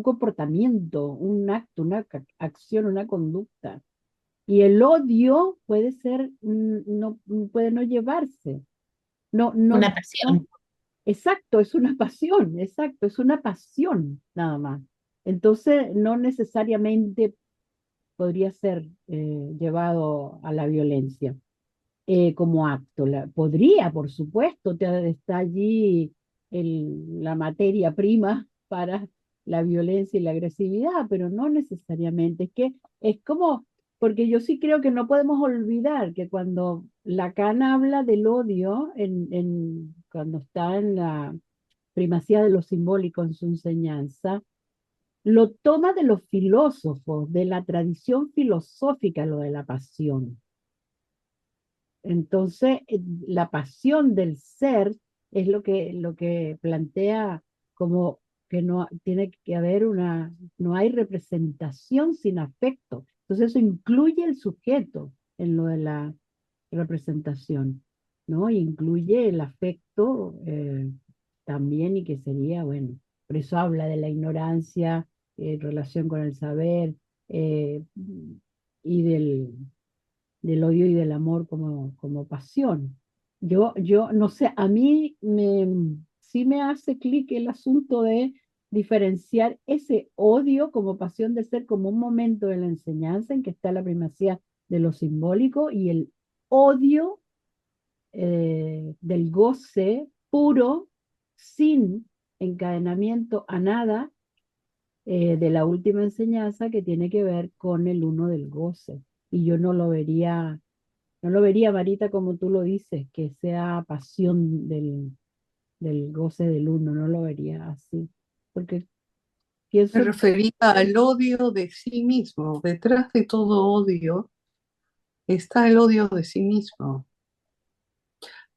comportamiento, un acto, una acción, una conducta. Y el odio puede ser, no, puede no llevarse. No, no, Una no, pasión. exacto, es una pasión, exacto, es una pasión nada más. Entonces, no necesariamente podría ser llevado a la violencia como acto. Podría, por supuesto, está allí la materia prima para la violencia y la agresividad, pero no necesariamente. Es que es como, porque yo sí creo que no podemos olvidar que cuando Lacan habla del odio, cuando está en la primacía de lo simbólico en su enseñanza, lo toma de los filósofos, de la tradición filosófica, lo de la pasión. Entonces, la pasión del ser es lo que plantea como que no tiene que haber no hay representación sin afecto. Entonces, eso incluye el sujeto en lo de la representación, ¿no? Incluye el afecto también y que sería, bueno, por eso habla de la ignorancia en relación con el saber, eh, y del odio y del amor como pasión. Yo no sé, a mí sí me hace clic el asunto de diferenciar ese odio como pasión de ser como un momento de la enseñanza en que está la primacía de lo simbólico y el odio del goce puro, sin encadenamiento a nada, de la última enseñanza que tiene que ver con el uno del goce. Y yo no lo vería, Marita, como tú lo dices, que sea pasión del goce del uno, no lo vería así. Porque Me pienso, refería al odio de sí mismo. Detrás de todo odio está el odio de sí mismo.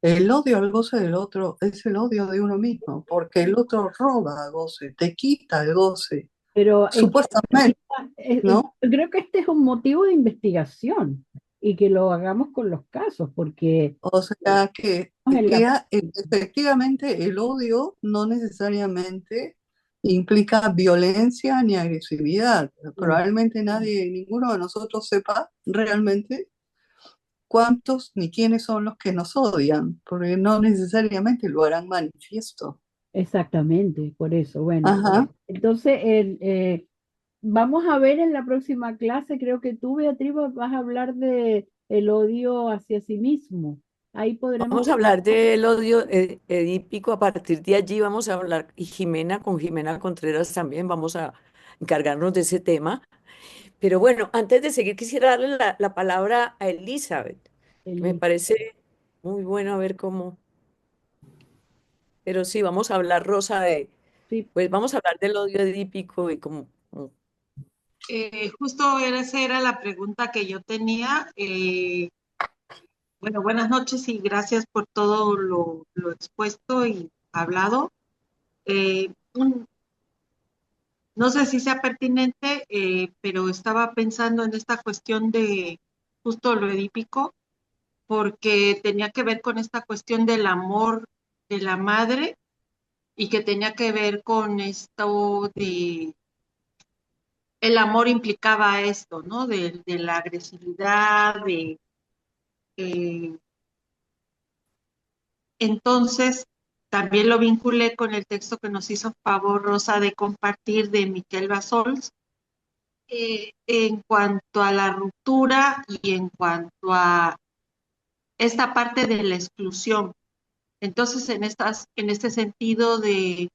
El odio al goce del otro es el odio de uno mismo, porque el otro roba goce, te quita el goce, pero supuestamente, ¿no? yo creo que este es un motivo de investigación y que lo hagamos con los casos, porque O sea que, en la, efectivamente el odio no necesariamente implica violencia ni agresividad. no, Probablemente nadie, ninguno de nosotros sepa realmente cuántos ni quiénes son los que nos odian, porque no necesariamente lo harán manifiesto. exactamente, por eso, bueno. Ajá. Entonces, vamos a ver en la próxima clase, creo que tú, Beatriz, vas a hablar de el odio hacia sí mismo. Ahí podremos, Vamos a hablar del odio edípico. A partir de allí vamos a hablar, y con Jimena Contreras también vamos a encargarnos de ese tema. Pero bueno, antes de seguir, quisiera darle la palabra a Elizabeth, que me el, parece muy bueno a ver cómo. Pero sí, vamos a hablar, Rosa, sí, pues vamos a hablar del odio edípico y Justo esa era la pregunta que yo tenía. Bueno, buenas noches y gracias por todo lo expuesto y hablado. No sé si sea pertinente, pero estaba pensando en esta cuestión de justo lo edípico, porque tenía que ver con esta cuestión del amor de la madre y que tenía que ver con esto de el amor implicaba esto, ¿no? De la agresividad, eh, entonces también lo vinculé con el texto que nos hizo favor Rosa de compartir de Miquel Basols, en cuanto a la ruptura y en cuanto a esta parte de la exclusión. Entonces, en este sentido de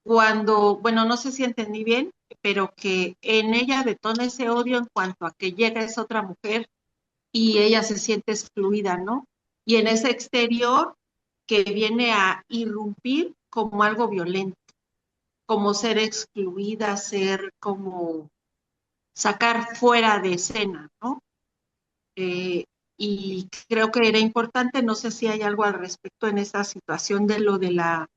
cuando, bueno, no sé si entendí bien, pero que en ella detona ese odio en cuanto a que llega esa otra mujer y ella se siente excluida, ¿no? Y en ese exterior que viene a irrumpir como algo violento, como ser excluida, ser como sacar fuera de escena, ¿no? Eh, y creo que era importante, no sé si hay algo al respecto en esta situación de lo de la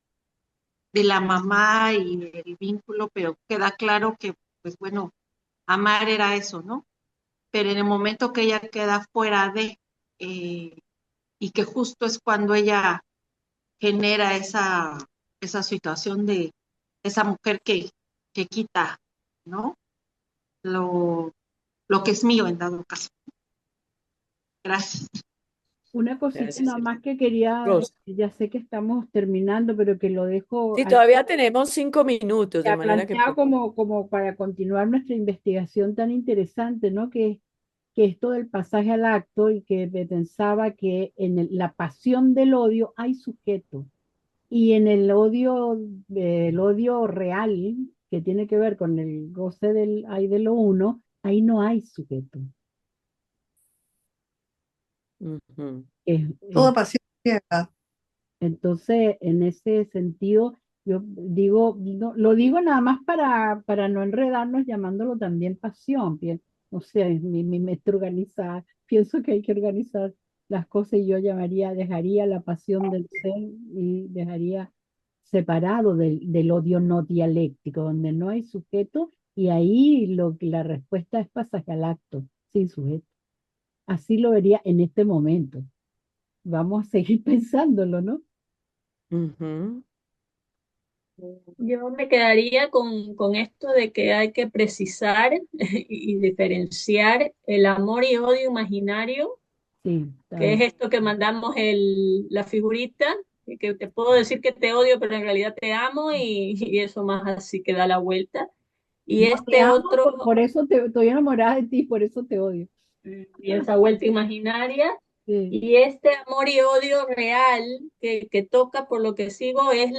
mamá y el vínculo, pero queda claro que, pues bueno, amar era eso, ¿no? Pero en el momento que ella queda fuera eh, y que justo es cuando ella genera esa situación de esa mujer que quita, ¿no? Lo, lo que es mío en dado caso. Gracias. una cosita gracias, nada más que quería Rosa. decir, ya sé que estamos terminando, pero que lo dejo Sí, todavía tenemos 5 minutos, de manera que planteado como para continuar nuestra investigación tan interesante, ¿no? Que esto del pasaje al acto y que pensaba que en la pasión del odio hay sujeto y en el odio real que tiene que ver con el goce del hay de lo uno, ahí no hay sujeto. Ujú. Toda pasión ciega. Entonces, en ese sentido, yo digo, lo digo nada más para no enredarnos llamándolo también pasión. No sé, mi mente organizada, pienso que hay que organizar las cosas y yo dejaría la pasión del ser y dejaría separado del odio no dialéctico, donde no hay sujeto y ahí la respuesta es pasaje al acto, sin sujeto. Así lo vería en este momento. Vamos a seguir pensándolo, ¿no? Ujú. Yo me quedaría con esto de que hay que precisar y diferenciar el amor y odio imaginario, Sí, que es esto que mandamos la figurita, y que te puedo decir que te odio, pero en realidad te amo, y eso más así que da la vuelta. Y no te este amo, otro, por eso estoy enamorada de ti, por eso te odio. y esa vuelta imaginaria. Sí, Y este amor y odio real que toca, por lo que sigo, es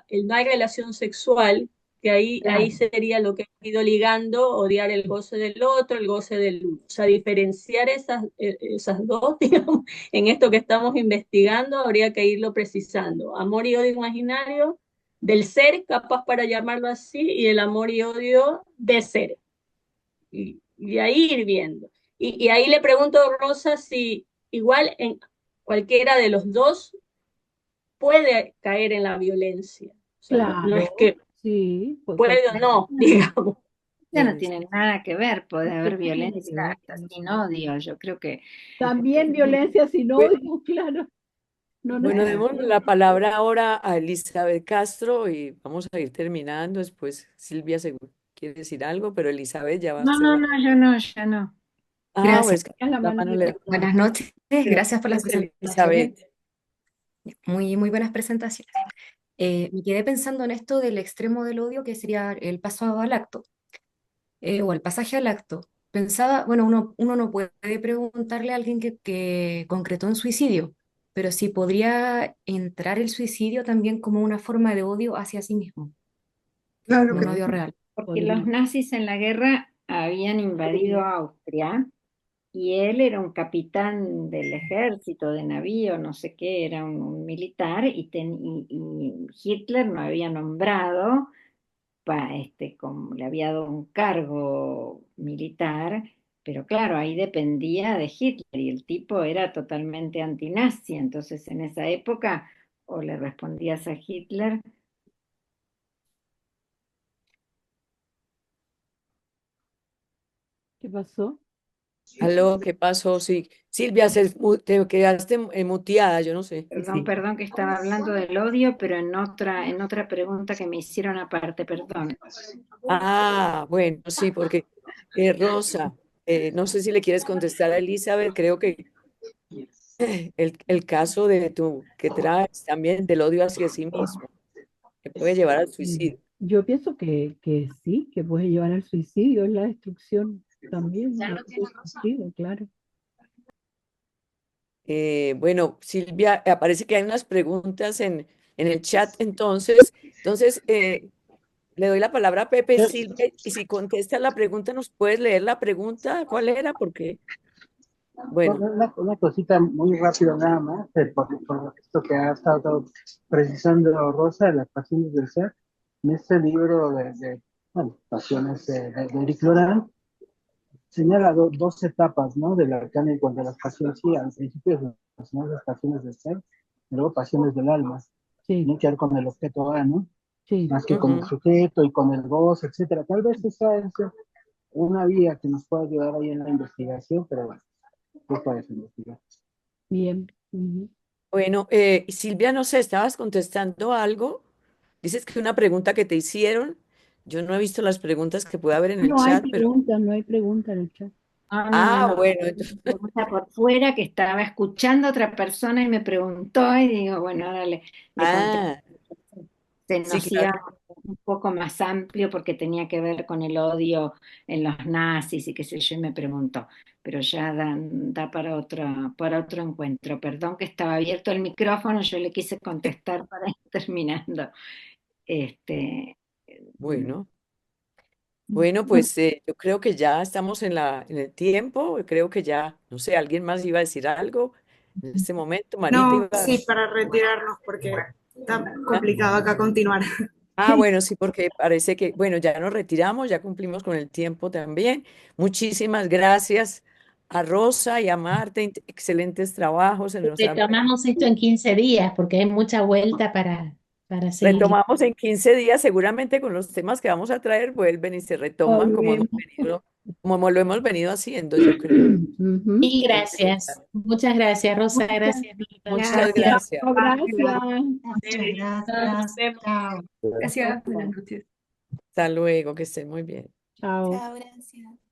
el no hay relación sexual, que ahí claro. sería lo que he ido ligando, odiar el goce del otro, el goce del uno. O sea, diferenciar esas dos, digamos, en esto que estamos investigando, habría que irlo precisando. Amor y odio imaginario del ser, capaz para llamarlo así, y el amor y odio de ser. Y ahí ir viendo. Y ahí le pregunto a Rosa si igual en cualquiera de los dos puede caer en la violencia. O sea, no es Claro, que sí, pues puede o no, digamos. Ya no tiene nada que ver, puede haber ¿qué tiene que violencia ver hasta con sin eso? odio. Yo creo que También violencia sin Bue- odio, claro. No Bueno, demos necesariamente. la palabra ahora a Elizabeth Castro y vamos a ir terminando. Después Silvia seguro quiere decir algo, pero Elizabeth ya va a no, ser no, la... no, yo no, ya no. Ah, bueno, Gracias. es que Es la la mano mano le... levantada. Buenas noches. Gracias por las Gracias, presentaciones. Elizabeth. Muy, muy buenas presentaciones. Me quedé pensando en esto del extremo del odio, que sería el paso al acto, o el pasaje al acto. Pensaba, bueno, uno no puede preguntarle a alguien que concretó un suicidio, pero sí podría entrar el suicidio también como una forma de odio hacia sí mismo, Claro de que un Podría, odio real. Porque los podría. nazis en la guerra habían invadido Austria y él era un capitán del ejército, de navío, no sé qué, era un militar y Hitler lo había nombrado, como le había dado un cargo militar, pero claro, ahí dependía de Hitler y el tipo era totalmente antinazi, entonces en esa época o le respondías a Hitler. ¿Qué pasó? Aló, ¿qué pasó? Sí, Silvia, te quedaste muteada, yo no sé. Perdón, perdón que estaba hablando del odio, pero en otra pregunta que me hicieron aparte, perdón. Ah, bueno, sí, porque Rosa, no sé si le quieres contestar a Elizabeth, creo que el caso de tu que traes también del odio hacia sí mismo, que puede llevar al Sí. suicidio. Yo pienso que sí, que puede llevar al suicidio, es la destrucción también, la autodestructiva, claro. Bueno, Silvia, parece que hay unas preguntas en el chat, entonces le doy la palabra a Pepe, Silvia, y si contesta la pregunta, ¿nos puedes leer la pregunta? ¿Cuál era? Porque, bueno, Una cosita muy rápida nada más, por esto que ha estado precisando Rosa de las pasiones del ser. En este libro bueno, Pasiones de Eric Lorán, señala dos etapas, ¿no? Del arcángel de las pasiones, sí, al principio son las pasiones del ser, y luego pasiones del alma. Sí, Tiene que ver con el objeto A, ¿no? sí, Más que con el ujú. sujeto y con el gozo, etcétera. Tal vez esa es una vía que nos pueda ayudar ahí en la investigación, pero bueno, tú puedes investigar. bien. Ujú. Bueno, Silvia, no sé, estabas contestando algo. Dices que una pregunta que te hicieron, yo no he visto las preguntas que puede haber en el No hay chat, pero... preguntas, no hay preguntas en el chat. No, no, Ah, no. bueno, entonces, Pregunta por fuera que estaba escuchando a otra persona y me preguntó y digo, bueno, ahora le contesto. ah, Se sí, nos claro. iba un poco más amplio porque tenía que ver con el odio en los nazis y qué sé yo, y me preguntó, pero ya da para otro encuentro. Perdón que estaba abierto el micrófono, yo le quise contestar para ir terminando. Este, Bueno, bueno, pues yo creo que ya estamos en el tiempo, creo que ya, no sé, alguien más iba a decir algo en este momento, Marita No, iba sí, para retirarnos porque está a... complicado acá continuar. Ah, bueno, sí, porque parece que, bueno, ya nos retiramos, ya cumplimos con el tiempo también. Muchísimas gracias a Rosa y a Marta, excelentes trabajos, se nos han... Retomamos esto en 15 días porque hay mucha vuelta para seguir. Retomamos en 15 días, seguramente con los temas que vamos a traer, vuelven y se retoman como hemos Volvemos. venido como lo hemos venido haciendo, yo creo. Ujú. Mil gracias. Muchas gracias, Rosa. Gracias, Milton. Muchas gracias. Gracias. Muchas gracias. Chao. Gracias, buenas noches. Hasta luego, que estén muy bien. Chao. Chao, gracias.